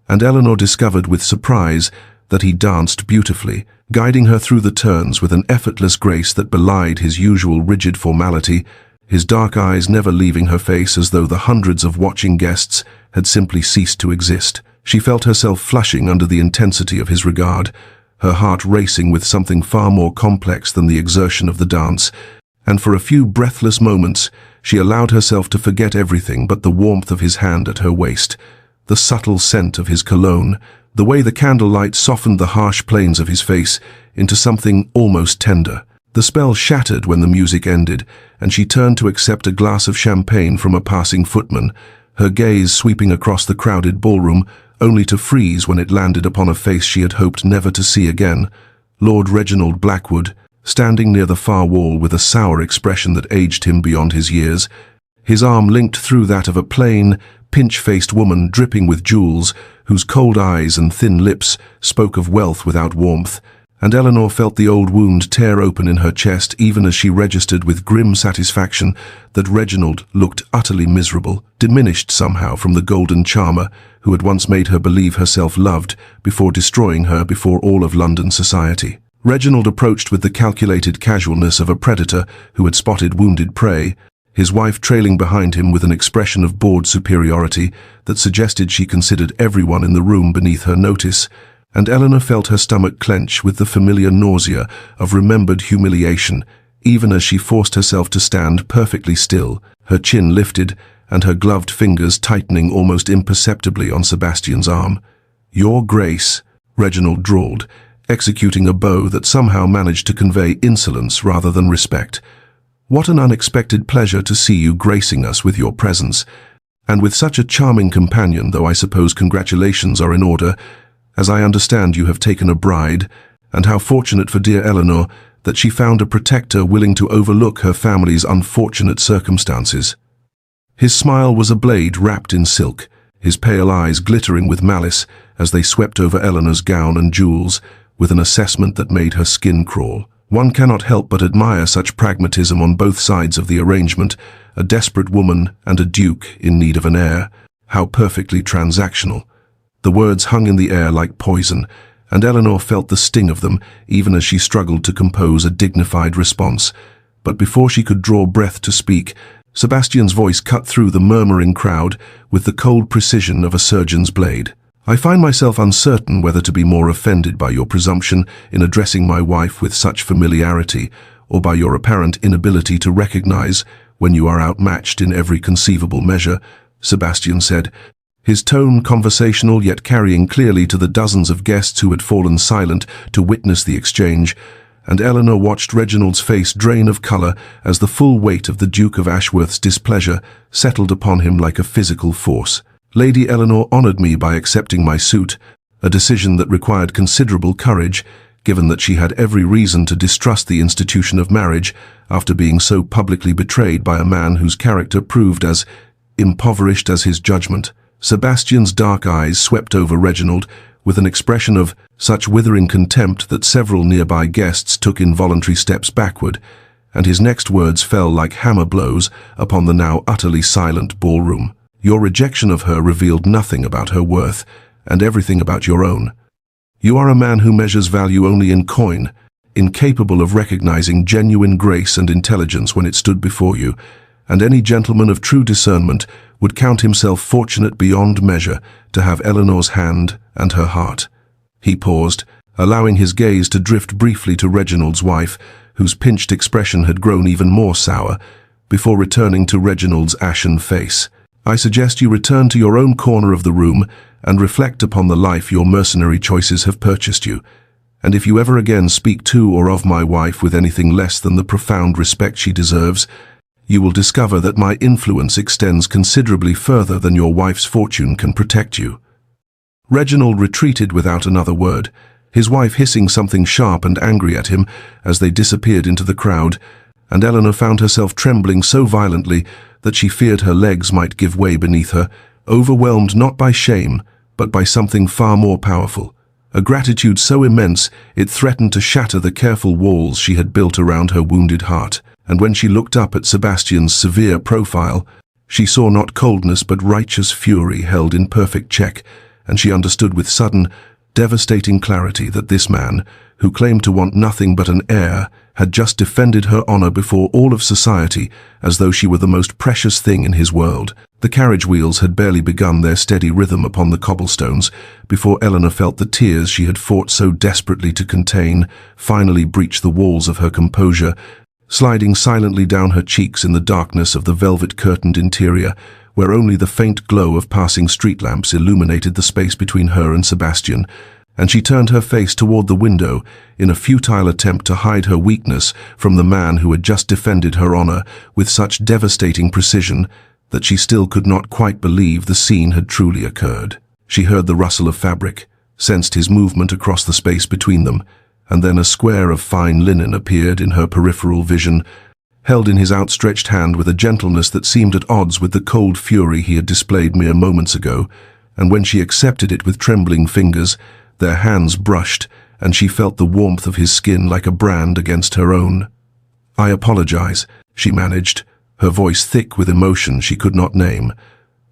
and Eleanor discovered with surprise that he danced beautifully, guiding her through the turns with an effortless grace that belied his usual rigid formality, his dark eyes never leaving her face as though the hundreds of watching guests had simply ceased to exist. She felt herself flushing under the intensity of his regard, her heart racing with something far more complex than the exertion of the dance, and for a few breathless moments she allowed herself to forget everything but the warmth of his hand at her waist, the subtle scent of his cologne, the way the candlelight softened the harsh planes of his face into something almost tender. The spell shattered when the music ended, and she turned to accept a glass of champagne from a passing footman, her gaze sweeping across the crowded ballroom, only to freeze when it landed upon a face she had hoped never to see again. Lord Reginald Blackwood, standing near the far wall with a sour expression that aged him beyond his years, his arm linked through that of a plain, pinch-faced woman dripping with jewels, whose cold eyes and thin lips spoke of wealth without warmth, and Eleanor felt the old wound tear open in her chest even as she registered with grim satisfaction that Reginald looked utterly miserable, diminished somehow from the golden charmer who had once made her believe herself loved before destroying her before all of London society. Reginald approached with the calculated casualness of a predator who had spotted wounded prey, his wife trailing behind him with an expression of bored superiority that suggested she considered everyone in the room beneath her notice, and Eleanor felt her stomach clench with the familiar nausea of remembered humiliation, even as she forced herself to stand perfectly still, her chin lifted and her gloved fingers tightening almost imperceptibly on Sebastian's arm. "Your Grace," Reginald drawled, executing a bow that somehow managed to convey insolence rather than respect. "What an unexpected pleasure to see you gracing us with your presence, and with such a charming companion, though I suppose congratulations are in order, as I understand you have taken a bride, and how fortunate for dear Eleanor that she found a protector willing to overlook her family's unfortunate circumstances." His smile was a blade wrapped in silk, his pale eyes glittering with malice as they swept over Eleanor's gown and jewels, with an assessment that made her skin crawl. One cannot help but admire such pragmatism on both sides of the arrangement, a desperate woman and a duke in need of an heir. How perfectly transactional. The words hung in the air like poison, and Eleanor felt the sting of them even as she struggled to compose a dignified response. But before she could draw breath to speak, Sebastian's voice cut through the murmuring crowd with the cold precision of a surgeon's blade. "I find myself uncertain whether to be more offended by your presumption in addressing my wife with such familiarity, or by your apparent inability to recognize when you are outmatched in every conceivable measure," Sebastian said, his tone conversational yet carrying clearly to the dozens of guests who had fallen silent to witness the exchange, and Eleanor watched Reginald's face drain of colour as the full weight of the Duke of Ashworth's displeasure settled upon him like a physical force. "Lady Eleanor honoured me by accepting my suit, a decision that required considerable courage, given that she had every reason to distrust the institution of marriage after being so publicly betrayed by a man whose character proved as impoverished as his judgment." Sebastian's dark eyes swept over Reginald with an expression of such withering contempt that several nearby guests took involuntary steps backward, and his next words fell like hammer blows upon the now utterly silent ballroom. "Your rejection of her revealed nothing about her worth, and everything about your own. You are a man who measures value only in coin, incapable of recognizing genuine grace and intelligence when it stood before you, and any gentleman of true discernment would count himself fortunate beyond measure to have Eleanor's hand and her heart." He paused, allowing his gaze to drift briefly to Reginald's wife, whose pinched expression had grown even more sour, before returning to Reginald's ashen face. "I suggest you return to your own corner of the room and reflect upon the life your mercenary choices have purchased you, and if you ever again speak to or of my wife with anything less than the profound respect she deserves, you will discover that my influence extends considerably further than your wife's fortune can protect you." Reginald retreated without another word, his wife hissing something sharp and angry at him as they disappeared into the crowd, and Eleanor found herself trembling so violently that she feared her legs might give way beneath her, overwhelmed not by shame, but by something far more powerful, a gratitude so immense it threatened to shatter the careful walls she had built around her wounded heart. And when she looked up at Sebastian's severe profile, she saw not coldness but righteous fury held in perfect check, and she understood with sudden, devastating clarity that this man, who claimed to want nothing but an heir, had just defended her honor before all of society as though she were the most precious thing in his world. The carriage wheels had barely begun their steady rhythm upon the cobblestones before Eleanor felt the tears she had fought so desperately to contain finally breach the walls of her composure, sliding silently down her cheeks in the darkness of the velvet-curtained interior, where only the faint glow of passing street lamps illuminated the space between her and Sebastian, and she turned her face toward the window in a futile attempt to hide her weakness from the man who had just defended her honor with such devastating precision that she still could not quite believe the scene had truly occurred. She heard the rustle of fabric, sensed his movement across the space between them, and then a square of fine linen appeared in her peripheral vision, held in his outstretched hand with a gentleness that seemed at odds with the cold fury he had displayed mere moments ago, and when she accepted it with trembling fingers, their hands brushed, and she felt the warmth of his skin like a brand against her own. "I apologize," she managed, her voice thick with emotion she could not name.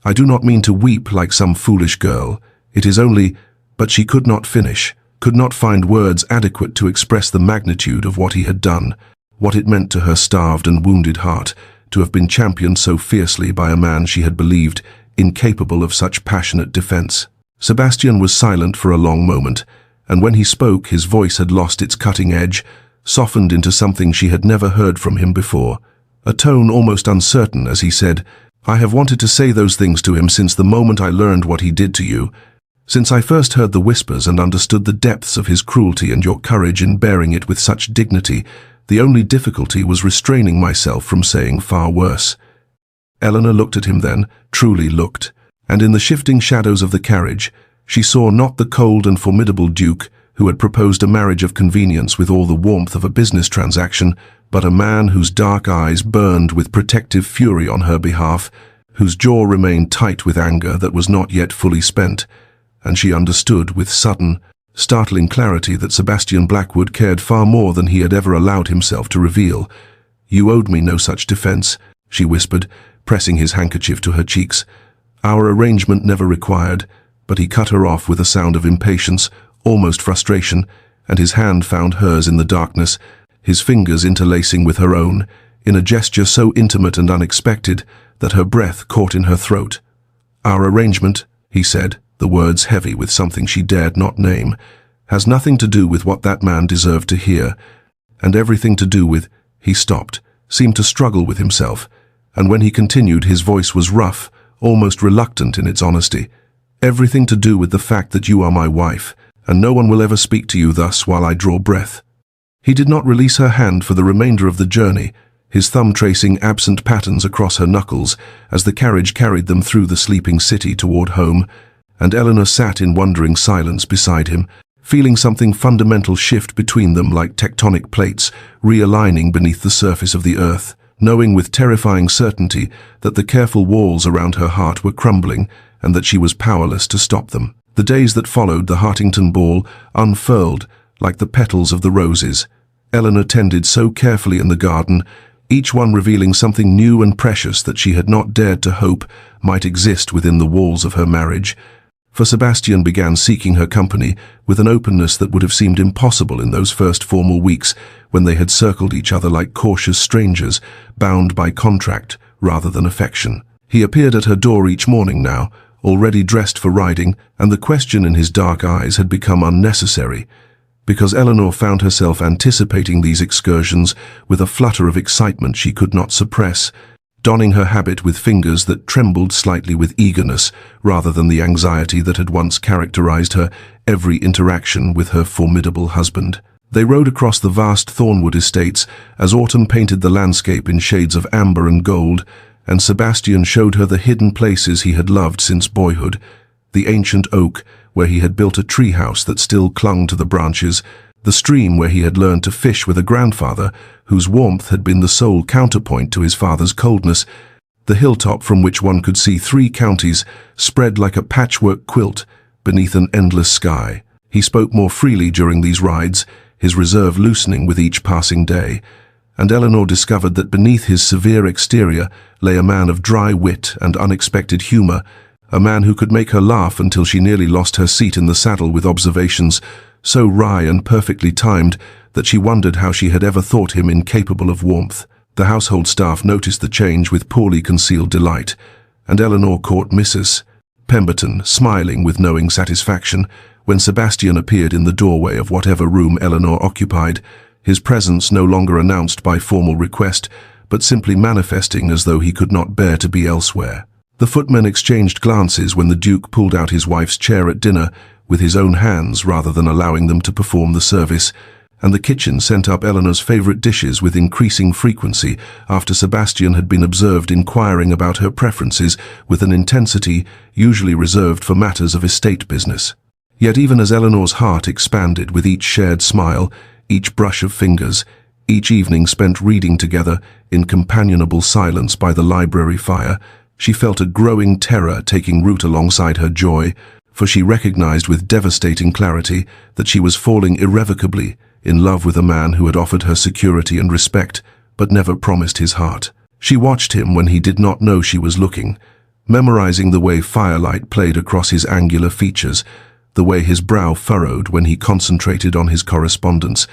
"I do not mean to weep like some foolish girl. It is only—" But she could not finish, could not find words adequate to express the magnitude of what he had done, what it meant to her starved and wounded heart to have been championed so fiercely by a man she had believed incapable of such passionate defense. Sebastian was silent for a long moment, and when he spoke his voice had lost its cutting edge, softened into something she had never heard from him before, a tone almost uncertain as he said, "I have wanted to say those things to him since the moment I learned what he did to you. Since I first heard the whispers and understood the depths of his cruelty and your courage in bearing it with such dignity, the only difficulty was restraining myself from saying far worse." Eleanor looked at him then, truly looked, and in the shifting shadows of the carriage, she saw not the cold and formidable Duke who had proposed a marriage of convenience with all the warmth of a business transaction, but a man whose dark eyes burned with protective fury on her behalf, whose jaw remained tight with anger that was not yet fully spent, and she understood with sudden, startling clarity that Sebastian Blackwood cared far more than he had ever allowed himself to reveal. "You owed me no such defense," she whispered, pressing his handkerchief to her cheeks. "Our arrangement never required," but he cut her off with a sound of impatience, almost frustration, and his hand found hers in the darkness, his fingers interlacing with her own, in a gesture so intimate and unexpected that her breath caught in her throat. "Our arrangement," he said, the words heavy with something she dared not name, "has nothing to do with what that man deserved to hear, and everything to do with—" He stopped, seemed to struggle with himself, and when he continued his voice was rough, almost reluctant in its honesty. "Everything to do with the fact that you are my wife, and no one will ever speak to you thus while I draw breath." He did not release her hand for the remainder of the journey, his thumb tracing absent patterns across her knuckles as the carriage carried them through the sleeping city toward home, and Eleanor sat in wondering silence beside him, feeling something fundamental shift between them like tectonic plates realigning beneath the surface of the earth, knowing with terrifying certainty that the careful walls around her heart were crumbling and that she was powerless to stop them. The days that followed the Hartington ball unfurled like the petals of the roses Eleanor tended so carefully in the garden, each one revealing something new and precious that she had not dared to hope might exist within the walls of her marriage. For Sebastian began seeking her company with an openness that would have seemed impossible in those first formal weeks when they had circled each other like cautious strangers, bound by contract rather than affection. He appeared at her door each morning now, already dressed for riding, and the question in his dark eyes had become unnecessary, because Eleanor found herself anticipating these excursions with a flutter of excitement she could not suppress. donning her habit with fingers that trembled slightly with eagerness rather than the anxiety that had once characterized her every interaction with her formidable husband. They rode across the vast Thornwood estates as autumn painted the landscape in shades of amber and gold, and Sebastian showed her the hidden places he had loved since boyhood, the ancient oak where he had built a treehouse that still clung to the branches, the stream where he had learned to fish with a grandfather whose warmth had been the sole counterpoint to his father's coldness, the hilltop from which one could see 3 counties spread like a patchwork quilt beneath an endless sky. He spoke more freely during these rides, his reserve loosening with each passing day, and Eleanor discovered that beneath his severe exterior lay a man of dry wit and unexpected humor, a man who could make her laugh until she nearly lost her seat in the saddle with observations so wry and perfectly timed that she wondered how she had ever thought him incapable of warmth. The household staff noticed the change with poorly concealed delight, and Eleanor caught Mrs. Pemberton smiling with knowing satisfaction when Sebastian appeared in the doorway of whatever room Eleanor occupied, his presence no longer announced by formal request, but simply manifesting as though he could not bear to be elsewhere. The footmen exchanged glances when the Duke pulled out his wife's chair at dinner with his own hands rather than allowing them to perform the service, and the kitchen sent up Eleanor's favorite dishes with increasing frequency after Sebastian had been observed inquiring about her preferences with an intensity usually reserved for matters of estate business. Yet even as Eleanor's heart expanded with each shared smile, each brush of fingers, each evening spent reading together in companionable silence by the library fire, she felt a growing terror taking root alongside her joy, for she recognized with devastating clarity that she was falling irrevocably in love with a man who had offered her security and respect, but never promised his heart. She watched him when he did not know she was looking, memorizing the way firelight played across his angular features, the way his brow furrowed when he concentrated on his correspondence,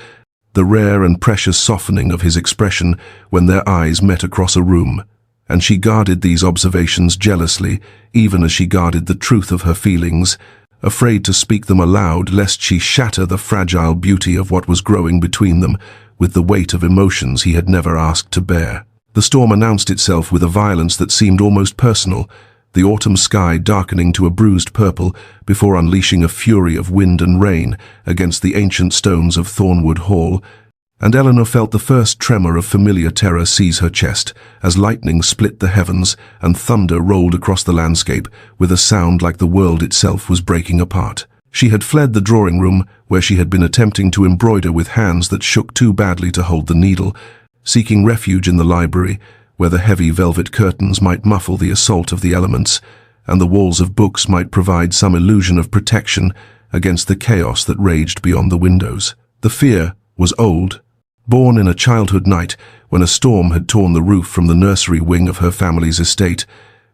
the rare and precious softening of his expression when their eyes met across a room. And she guarded these observations jealously, even as she guarded the truth of her feelings, afraid to speak them aloud lest she shatter the fragile beauty of what was growing between them with the weight of emotions he had never asked to bear. The storm announced itself with a violence that seemed almost personal, the autumn sky darkening to a bruised purple before unleashing a fury of wind and rain against the ancient stones of Thornwood Hall, and Eleanor felt the first tremor of familiar terror seize her chest as lightning split the heavens and thunder rolled across the landscape with a sound like the world itself was breaking apart. She had fled the drawing room where she had been attempting to embroider with hands that shook too badly to hold the needle, seeking refuge in the library where the heavy velvet curtains might muffle the assault of the elements and the walls of books might provide some illusion of protection against the chaos that raged beyond the windows. The fear was old, born in a childhood night when a storm had torn the roof from the nursery wing of her family's estate,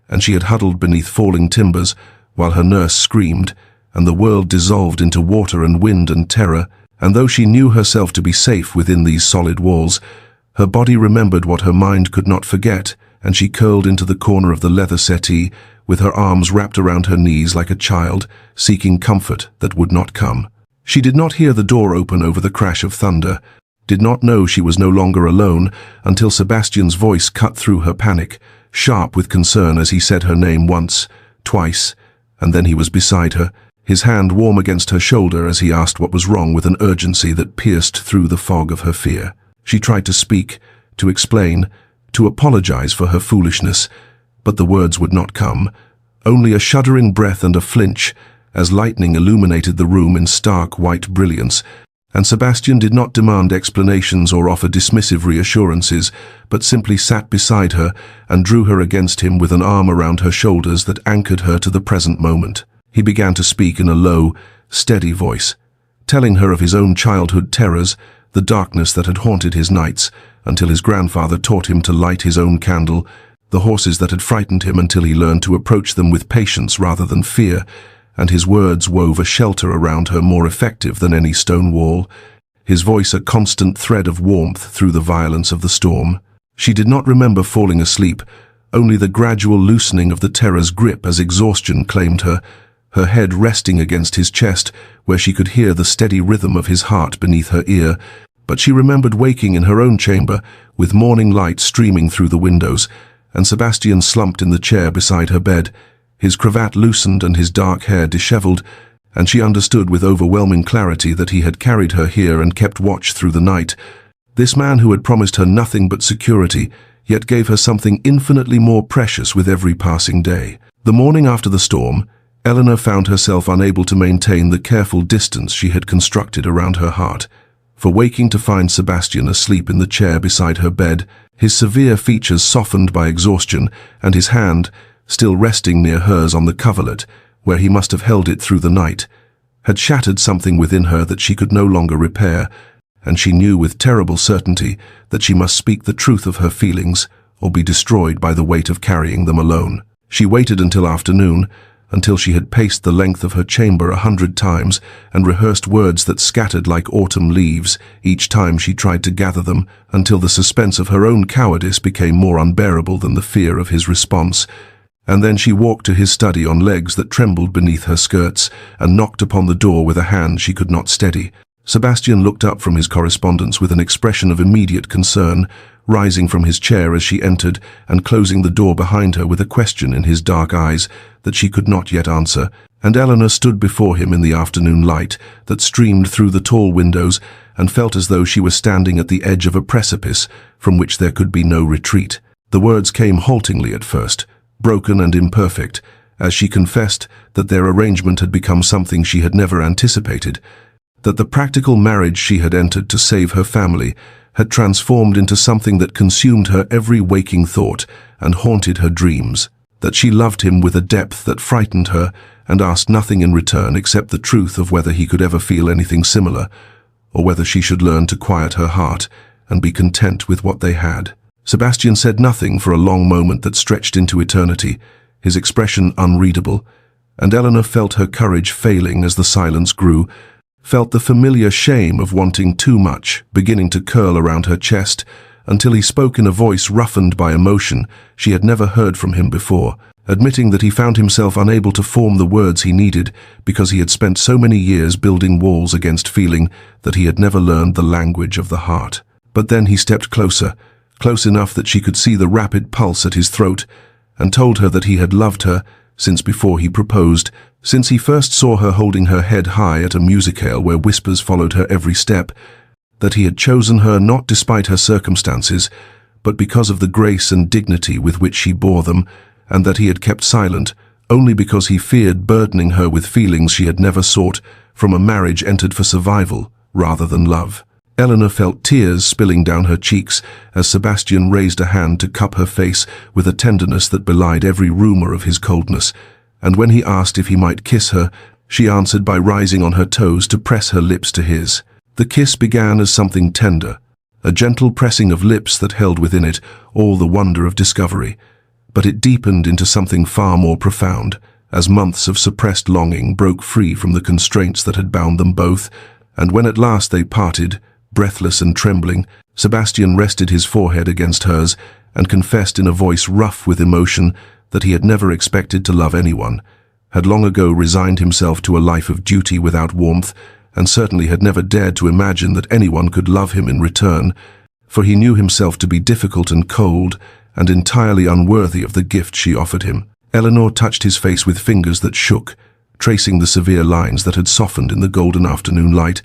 and she had huddled beneath falling timbers while her nurse screamed, and the world dissolved into water and wind and terror, and though she knew herself to be safe within these solid walls, her body remembered what her mind could not forget, and she curled into the corner of the leather settee with her arms wrapped around her knees like a child, seeking comfort that would not come. She did not hear the door open over the crash of thunder, did not know she was no longer alone until Sebastian's voice cut through her panic, sharp with concern as he said her name once, twice, and then he was beside her, his hand warm against her shoulder as he asked what was wrong with an urgency that pierced through the fog of her fear. She tried to speak, to explain, to apologize for her foolishness, but the words would not come, only a shuddering breath and a flinch as lightning illuminated the room in stark white brilliance, and Sebastian did not demand explanations or offer dismissive reassurances, but simply sat beside her and drew her against him with an arm around her shoulders that anchored her to the present moment. He began to speak in a low, steady voice, telling her of his own childhood terrors, the darkness that had haunted his nights until his grandfather taught him to light his own candle, the horses that had frightened him until he learned to approach them with patience rather than fear, and his words wove a shelter around her more effective than any stone wall, his voice a constant thread of warmth through the violence of the storm. She did not remember falling asleep, only the gradual loosening of the terror's grip as exhaustion claimed her, her head resting against his chest where she could hear the steady rhythm of his heart beneath her ear, but she remembered waking in her own chamber with morning light streaming through the windows, and Sebastian slumped in the chair beside her bed, his cravat loosened and his dark hair disheveled, and she understood with overwhelming clarity that he had carried her here and kept watch through the night. This man who had promised her nothing but security, yet gave her something infinitely more precious with every passing day. The morning after the storm, Eleanor found herself unable to maintain the careful distance she had constructed around her heart. For waking to find Sebastian asleep in the chair beside her bed, his severe features softened by exhaustion, and his hand, still resting near hers on the coverlet, where he must have held it through the night, had shattered something within her that she could no longer repair, and she knew with terrible certainty that she must speak the truth of her feelings or be destroyed by the weight of carrying them alone. She waited until afternoon, until she had paced the length of her chamber 100 times and rehearsed words that scattered like autumn leaves each time she tried to gather them, until the suspense of her own cowardice became more unbearable than the fear of his response. And then she walked to his study on legs that trembled beneath her skirts and knocked upon the door with a hand she could not steady. Sebastian looked up from his correspondence with an expression of immediate concern, rising from his chair as she entered and closing the door behind her with a question in his dark eyes that she could not yet answer. And Eleanor stood before him in the afternoon light that streamed through the tall windows and felt as though she was standing at the edge of a precipice from which there could be no retreat. The words came haltingly at first, broken and imperfect, as she confessed that their arrangement had become something she had never anticipated, that the practical marriage she had entered to save her family had transformed into something that consumed her every waking thought and haunted her dreams, that she loved him with a depth that frightened her and asked nothing in return except the truth of whether he could ever feel anything similar, or whether she should learn to quiet her heart and be content with what they had. Sebastian said nothing for a long moment that stretched into eternity, his expression unreadable, and Eleanor felt her courage failing as the silence grew, felt the familiar shame of wanting too much beginning to curl around her chest, until he spoke in a voice roughened by emotion she had never heard from him before, admitting that he found himself unable to form the words he needed because he had spent so many years building walls against feeling that he had never learned the language of the heart. But then he stepped closer, close enough that she could see the rapid pulse at his throat, and told her that he had loved her since before he proposed, since he first saw her holding her head high at a musicale where whispers followed her every step, that he had chosen her not despite her circumstances, but because of the grace and dignity with which she bore them, and that he had kept silent only because he feared burdening her with feelings she had never sought from a marriage entered for survival rather than love. Eleanor felt tears spilling down her cheeks as Sebastian raised a hand to cup her face with a tenderness that belied every rumor of his coldness, and when he asked if he might kiss her, she answered by rising on her toes to press her lips to his. The kiss began as something tender, a gentle pressing of lips that held within it all the wonder of discovery, but it deepened into something far more profound, as months of suppressed longing broke free from the constraints that had bound them both, and when at last they parted, breathless and trembling, Sebastian rested his forehead against hers and confessed in a voice rough with emotion that he had never expected to love anyone, had long ago resigned himself to a life of duty without warmth, and certainly had never dared to imagine that anyone could love him in return, for he knew himself to be difficult and cold and entirely unworthy of the gift she offered him. Eleanor touched his face with fingers that shook, tracing the severe lines that had softened in the golden afternoon light,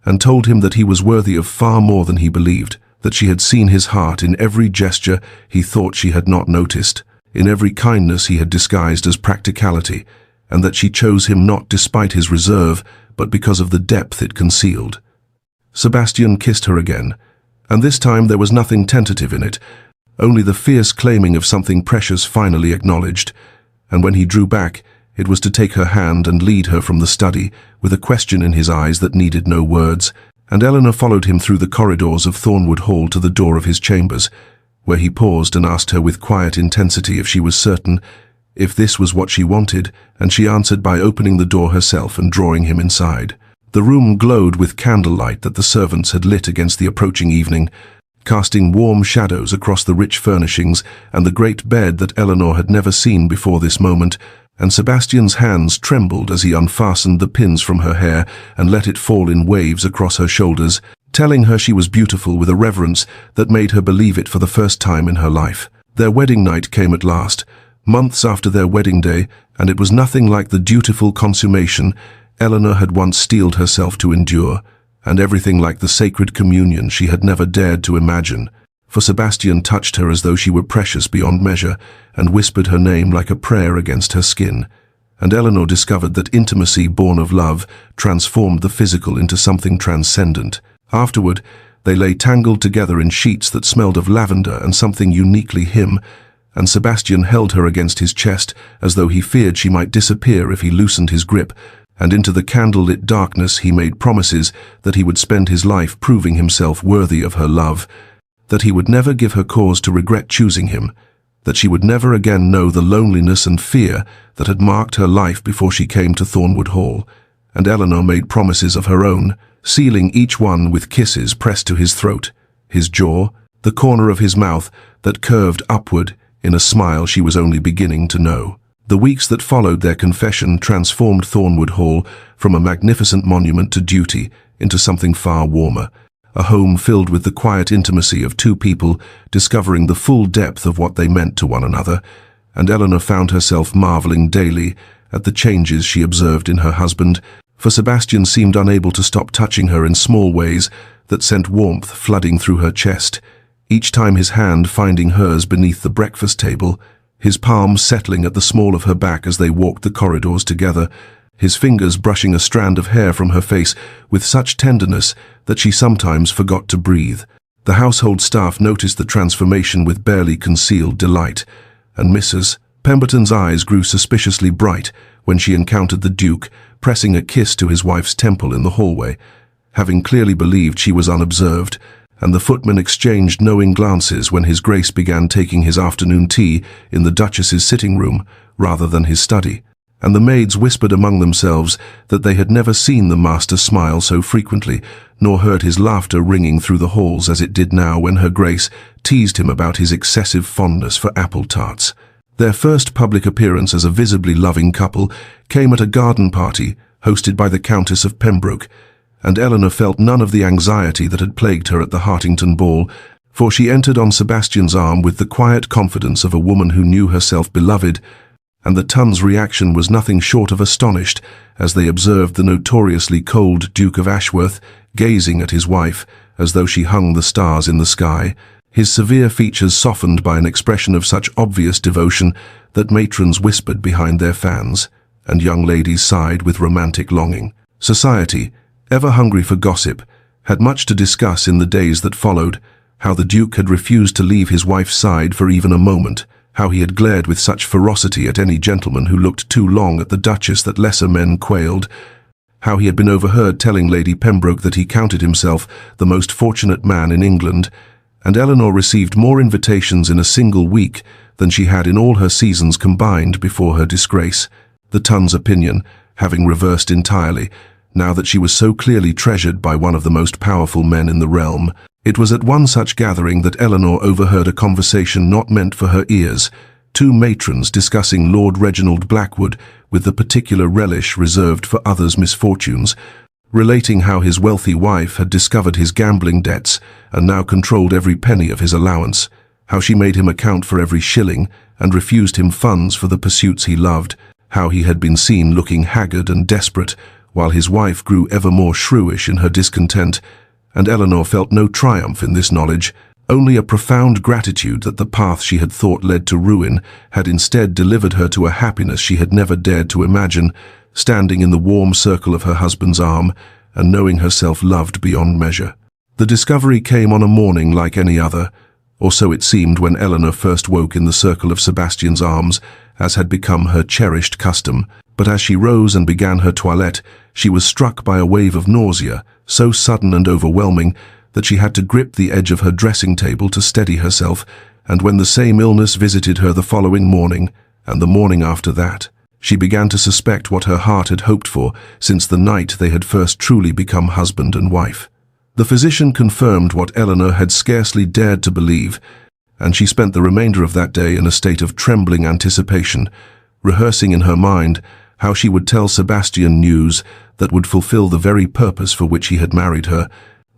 and told him that he was worthy of far more than he believed, that she had seen his heart in every gesture he thought she had not noticed, in every kindness he had disguised as practicality, and that she chose him not despite his reserve, but because of the depth it concealed. Sebastian kissed her again, and this time there was nothing tentative in it, only the fierce claiming of something precious finally acknowledged, and when he drew back, it was to take her hand and lead her from the study, with a question in his eyes that needed no words, and Eleanor followed him through the corridors of Thornwood Hall to the door of his chambers, where he paused and asked her with quiet intensity if she was certain, if this was what she wanted, and she answered by opening the door herself and drawing him inside. The room glowed with candlelight that the servants had lit against the approaching evening, casting warm shadows across the rich furnishings and the great bed that Eleanor had never seen before this moment, and Sebastian's hands trembled as he unfastened the pins from her hair and let it fall in waves across her shoulders, telling her she was beautiful with a reverence that made her believe it for the first time in her life. Their wedding night came at last, months after their wedding day, and it was nothing like the dutiful consummation Eleanor had once steeled herself to endure, and everything like the sacred communion she had never dared to imagine. For Sebastian touched her as though she were precious beyond measure, and whispered her name like a prayer against her skin. And Eleanor discovered that intimacy born of love transformed the physical into something transcendent. Afterward, they lay tangled together in sheets that smelled of lavender and something uniquely him, and Sebastian held her against his chest as though he feared she might disappear if he loosened his grip, and into the candle-lit darkness he made promises that he would spend his life proving himself worthy of her love, that he would never give her cause to regret choosing him, that she would never again know the loneliness and fear that had marked her life before she came to Thornwood Hall. And Eleanor made promises of her own, sealing each one with kisses pressed to his throat, his jaw, the corner of his mouth that curved upward in a smile she was only beginning to know. The weeks that followed their confession transformed Thornwood Hall from a magnificent monument to duty into something far warmer, a home filled with the quiet intimacy of two people discovering the full depth of what they meant to one another, and Eleanor found herself marveling daily at the changes she observed in her husband, for Sebastian seemed unable to stop touching her in small ways that sent warmth flooding through her chest, each time his hand finding hers beneath the breakfast table, his palm settling at the small of her back as they walked the corridors together, his fingers brushing a strand of hair from her face with such tenderness that she sometimes forgot to breathe. The household staff noticed the transformation with barely concealed delight, and Mrs. Pemberton's eyes grew suspiciously bright when she encountered the Duke pressing a kiss to his wife's temple in the hallway, having clearly believed she was unobserved, and the footman exchanged knowing glances when His Grace began taking his afternoon tea in the Duchess's sitting room rather than his study, and the maids whispered among themselves that they had never seen the master smile so frequently, nor heard his laughter ringing through the halls as it did now when Her Grace teased him about his excessive fondness for apple tarts. Their first public appearance as a visibly loving couple came at a garden party hosted by the Countess of Pembroke, and Eleanor felt none of the anxiety that had plagued her at the Hartington ball, for she entered on Sebastian's arm with the quiet confidence of a woman who knew herself beloved, and the Tun's reaction was nothing short of astonished as they observed the notoriously cold Duke of Ashworth gazing at his wife as though she hung the stars in the sky, his severe features softened by an expression of such obvious devotion that matrons whispered behind their fans, and young ladies sighed with romantic longing. Society, ever hungry for gossip, had much to discuss in the days that followed, how the Duke had refused to leave his wife's side for even a moment, how he had glared with such ferocity at any gentleman who looked too long at the Duchess that lesser men quailed, how he had been overheard telling Lady Pembroke that he counted himself the most fortunate man in England, and Eleanor received more invitations in a single week than she had in all her seasons combined before her disgrace, the Tun's opinion having reversed entirely, now that she was so clearly treasured by one of the most powerful men in the realm. It was at one such gathering that Eleanor overheard a conversation not meant for her ears, two matrons discussing Lord Reginald Blackwood with the particular relish reserved for others' misfortunes, relating how his wealthy wife had discovered his gambling debts and now controlled every penny of his allowance, how she made him account for every shilling and refused him funds for the pursuits he loved, how he had been seen looking haggard and desperate, while his wife grew ever more shrewish in her discontent, and Eleanor felt no triumph in this knowledge, only a profound gratitude that the path she had thought led to ruin had instead delivered her to a happiness she had never dared to imagine, standing in the warm circle of her husband's arm and knowing herself loved beyond measure. The discovery came on a morning like any other, or so it seemed when Eleanor first woke in the circle of Sebastian's arms, as had become her cherished custom, but as she rose and began her toilette, she was struck by a wave of nausea, so sudden and overwhelming that she had to grip the edge of her dressing table to steady herself, and when the same illness visited her the following morning, and the morning after that, she began to suspect what her heart had hoped for since the night they had first truly become husband and wife. The physician confirmed what Eleanor had scarcely dared to believe, and she spent the remainder of that day in a state of trembling anticipation, rehearsing in her mind how she would tell Sebastian news that would fulfill the very purpose for which he had married her,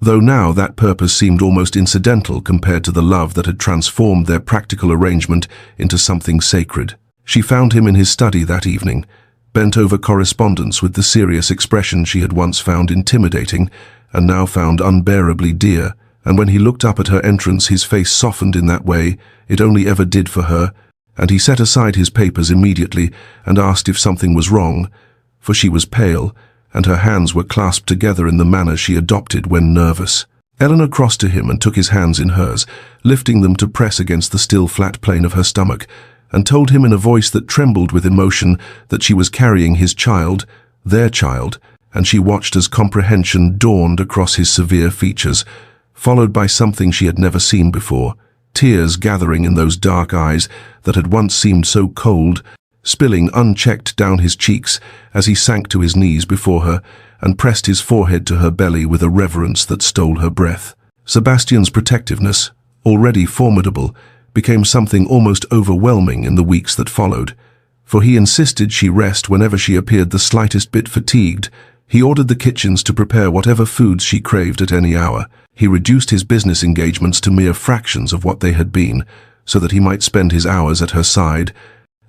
though now that purpose seemed almost incidental compared to the love that had transformed their practical arrangement into something sacred. She found him in his study that evening, bent over correspondence with the serious expression she had once found intimidating and now found unbearably dear, and when he looked up at her entrance his face softened in that way it only ever did for her, and he set aside his papers immediately and asked if something was wrong, for she was pale, and her hands were clasped together in the manner she adopted when nervous. Eleanor crossed to him and took his hands in hers, lifting them to press against the still flat plane of her stomach, and told him in a voice that trembled with emotion that she was carrying his child, their child, and she watched as comprehension dawned across his severe features, followed by something she had never seen before, tears gathering in those dark eyes that had once seemed so cold, spilling unchecked down his cheeks as he sank to his knees before her and pressed his forehead to her belly with a reverence that stole her breath. Sebastian's protectiveness, already formidable, became something almost overwhelming in the weeks that followed, for he insisted she rest whenever she appeared the slightest bit fatigued. He ordered the kitchens to prepare whatever foods she craved at any hour. He reduced his business engagements to mere fractions of what they had been, so that he might spend his hours at her side,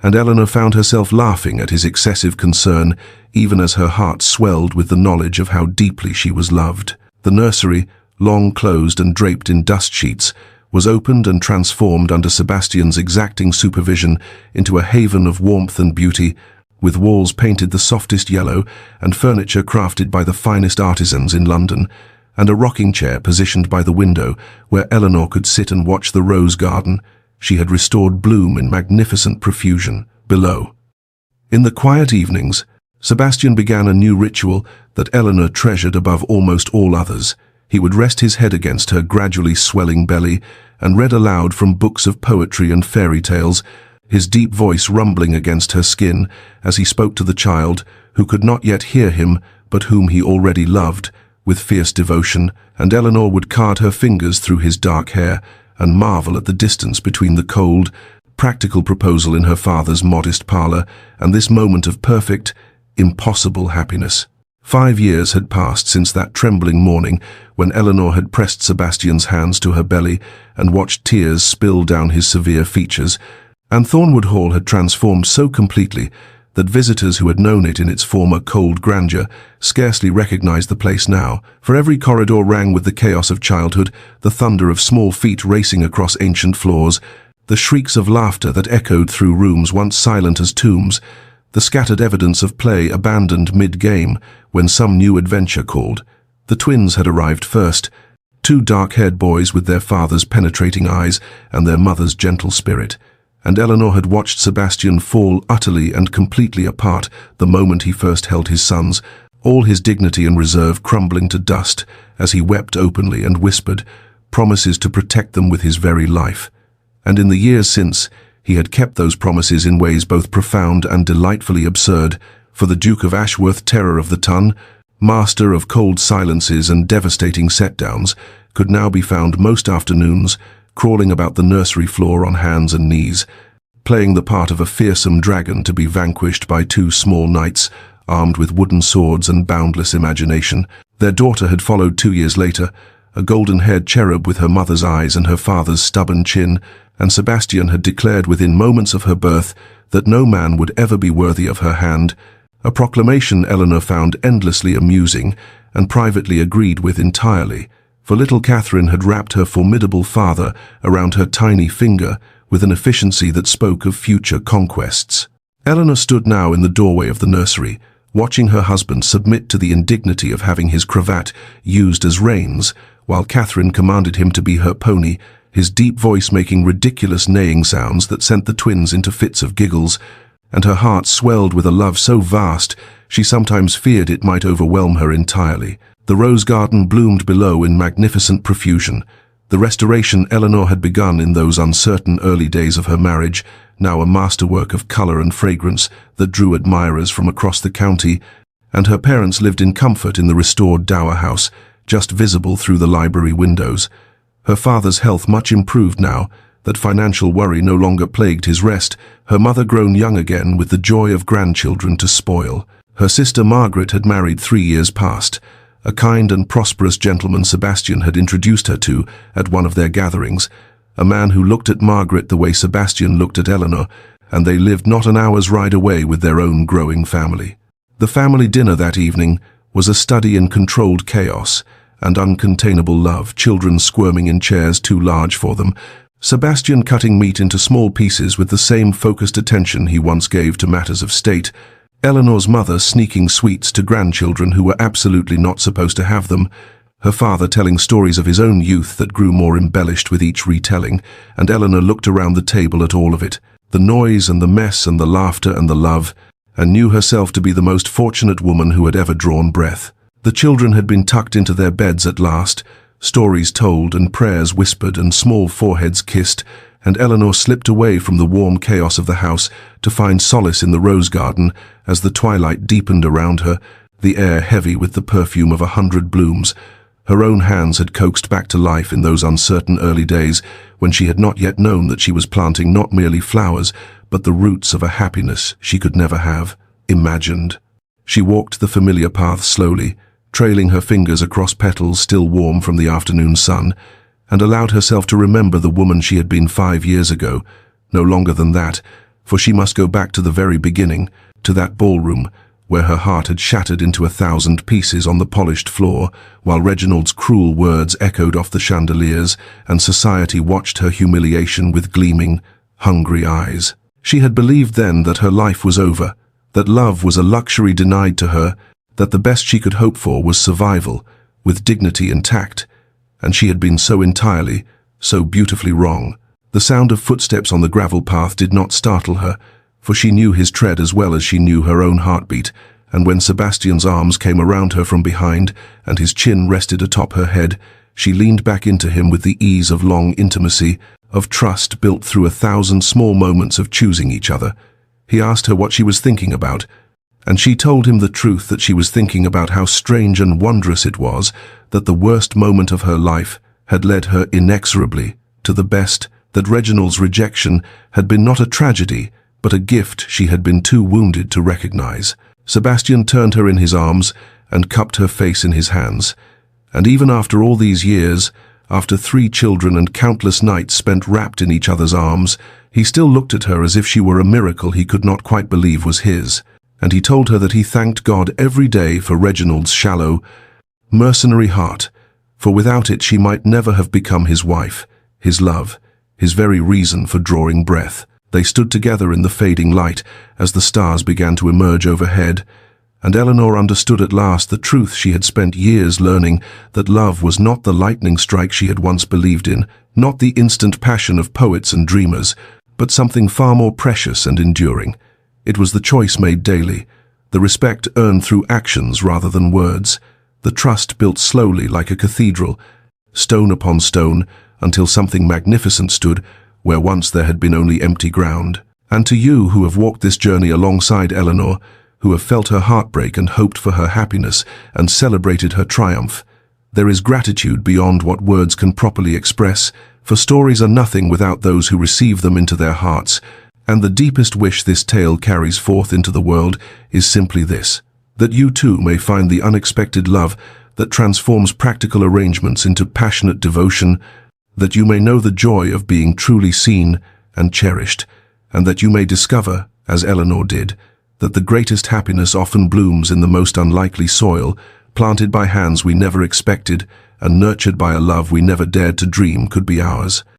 and Eleanor found herself laughing at his excessive concern, even as her heart swelled with the knowledge of how deeply she was loved. The nursery, long closed and draped in dust sheets, was opened and transformed under Sebastian's exacting supervision into a haven of warmth and beauty, with walls painted the softest yellow and furniture crafted by the finest artisans in London, and a rocking chair positioned by the window where Eleanor could sit and watch the rose garden. She had restored bloom in magnificent profusion below. In the quiet evenings, Sebastian began a new ritual that Eleanor treasured above almost all others. He would rest his head against her gradually swelling belly and read aloud from books of poetry and fairy tales, his deep voice rumbling against her skin as he spoke to the child, who could not yet hear him but whom he already loved, with fierce devotion, and Eleanor would card her fingers through his dark hair and marvel at the distance between the cold, practical proposal in her father's modest parlour and this moment of perfect, impossible happiness. 5 years had passed since that trembling morning when Eleanor had pressed Sebastian's hands to her belly and watched tears spill down his severe features, and Thornwood Hall had transformed so completely that visitors who had known it in its former cold grandeur scarcely recognized the place now, for every corridor rang with the chaos of childhood, the thunder of small feet racing across ancient floors, the shrieks of laughter that echoed through rooms once silent as tombs, the scattered evidence of play abandoned mid-game when some new adventure called. The twins had arrived first, 2 dark-haired boys with their father's penetrating eyes and their mother's gentle spirit, and Eleanor had watched Sebastian fall utterly and completely apart the moment he first held his sons, all his dignity and reserve crumbling to dust as he wept openly and whispered promises to protect them with his very life. And in the years since, he had kept those promises in ways both profound and delightfully absurd, for the Duke of Ashworth, terror of the ton, master of cold silences and devastating set-downs, could now be found most afternoons crawling about the nursery floor on hands and knees, playing the part of a fearsome dragon to be vanquished by 2 small knights armed with wooden swords and boundless imagination. Their daughter had followed 2 years later, a golden-haired cherub with her mother's eyes and her father's stubborn chin, and Sebastian had declared within moments of her birth that no man would ever be worthy of her hand, a proclamation Eleanor found endlessly amusing and privately agreed with entirely, for little Catherine had wrapped her formidable father around her tiny finger with an efficiency that spoke of future conquests. Eleanor stood now in the doorway of the nursery, watching her husband submit to the indignity of having his cravat used as reins, while Catherine commanded him to be her pony, his deep voice making ridiculous neighing sounds that sent the twins into fits of giggles, and her heart swelled with a love so vast she sometimes feared it might overwhelm her entirely. The rose garden bloomed below in magnificent profusion. The restoration Eleanor had begun in those uncertain early days of her marriage, now a masterwork of colour and fragrance that drew admirers from across the county, and her parents lived in comfort in the restored dower house, just visible through the library windows. Her father's health much improved now, that financial worry no longer plagued his rest, her mother grown young again with the joy of grandchildren to spoil. Her sister Margaret had married 3 years past, a kind and prosperous gentleman Sebastian had introduced her to at one of their gatherings, a man who looked at Margaret the way Sebastian looked at Eleanor, and they lived not an hour's ride away with their own growing family. The family dinner that evening was a study in controlled chaos and uncontainable love, children squirming in chairs too large for them, Sebastian cutting meat into small pieces with the same focused attention he once gave to matters of state, Eleanor's mother sneaking sweets to grandchildren who were absolutely not supposed to have them, her father telling stories of his own youth that grew more embellished with each retelling, and Eleanor looked around the table at all of it, the noise and the mess and the laughter and the love, and knew herself to be the most fortunate woman who had ever drawn breath. The children had been tucked into their beds at last, stories told and prayers whispered and small foreheads kissed, and Eleanor slipped away from the warm chaos of the house to find solace in the rose garden as the twilight deepened around her, the air heavy with the perfume of 100 blooms. Her own hands had coaxed back to life in those uncertain early days when she had not yet known that she was planting not merely flowers, but the roots of a happiness she could never have imagined. She walked the familiar path slowly, trailing her fingers across petals still warm from the afternoon sun, and allowed herself to remember the woman she had been 5 years ago, no longer than that, for she must go back to the very beginning, to that ballroom, where her heart had shattered into 1,000 pieces on the polished floor, while Reginald's cruel words echoed off the chandeliers, and society watched her humiliation with gleaming, hungry eyes. She had believed then that her life was over, that love was a luxury denied to her, that the best she could hope for was survival, with dignity intact, and she had been so entirely, so beautifully wrong. The sound of footsteps on the gravel path did not startle her, for she knew his tread as well as she knew her own heartbeat, and when Sebastian's arms came around her from behind and his chin rested atop her head, she leaned back into him with the ease of long intimacy, of trust built through 1,000 small moments of choosing each other. He asked her what she was thinking about, and she told him the truth, that she was thinking about how strange and wondrous it was that the worst moment of her life had led her inexorably to the best, that Reginald's rejection had been not a tragedy, but a gift she had been too wounded to recognize. Sebastian turned her in his arms and cupped her face in his hands, and even after all these years, after 3 children and countless nights spent wrapped in each other's arms, he still looked at her as if she were a miracle he could not quite believe was his. And he told her that he thanked God every day for Reginald's shallow, mercenary heart, for without it she might never have become his wife, his love, his very reason for drawing breath. They stood together in the fading light as the stars began to emerge overhead, and Eleanor understood at last the truth she had spent years learning, that love was not the lightning strike she had once believed in, not the instant passion of poets and dreamers, but something far more precious and enduring. It was the choice made daily, the respect earned through actions rather than words, the trust built slowly like a cathedral, stone upon stone, until something magnificent stood where once there had been only empty ground. And to you who have walked this journey alongside Eleanor, who have felt her heartbreak and hoped for her happiness and celebrated her triumph, there is gratitude beyond what words can properly express, for stories are nothing without those who receive them into their hearts, and the deepest wish this tale carries forth into the world is simply this: that you too may find the unexpected love that transforms practical arrangements into passionate devotion, that you may know the joy of being truly seen and cherished, and that you may discover, as Eleanor did, that the greatest happiness often blooms in the most unlikely soil, planted by hands we never expected, and nurtured by a love we never dared to dream could be ours.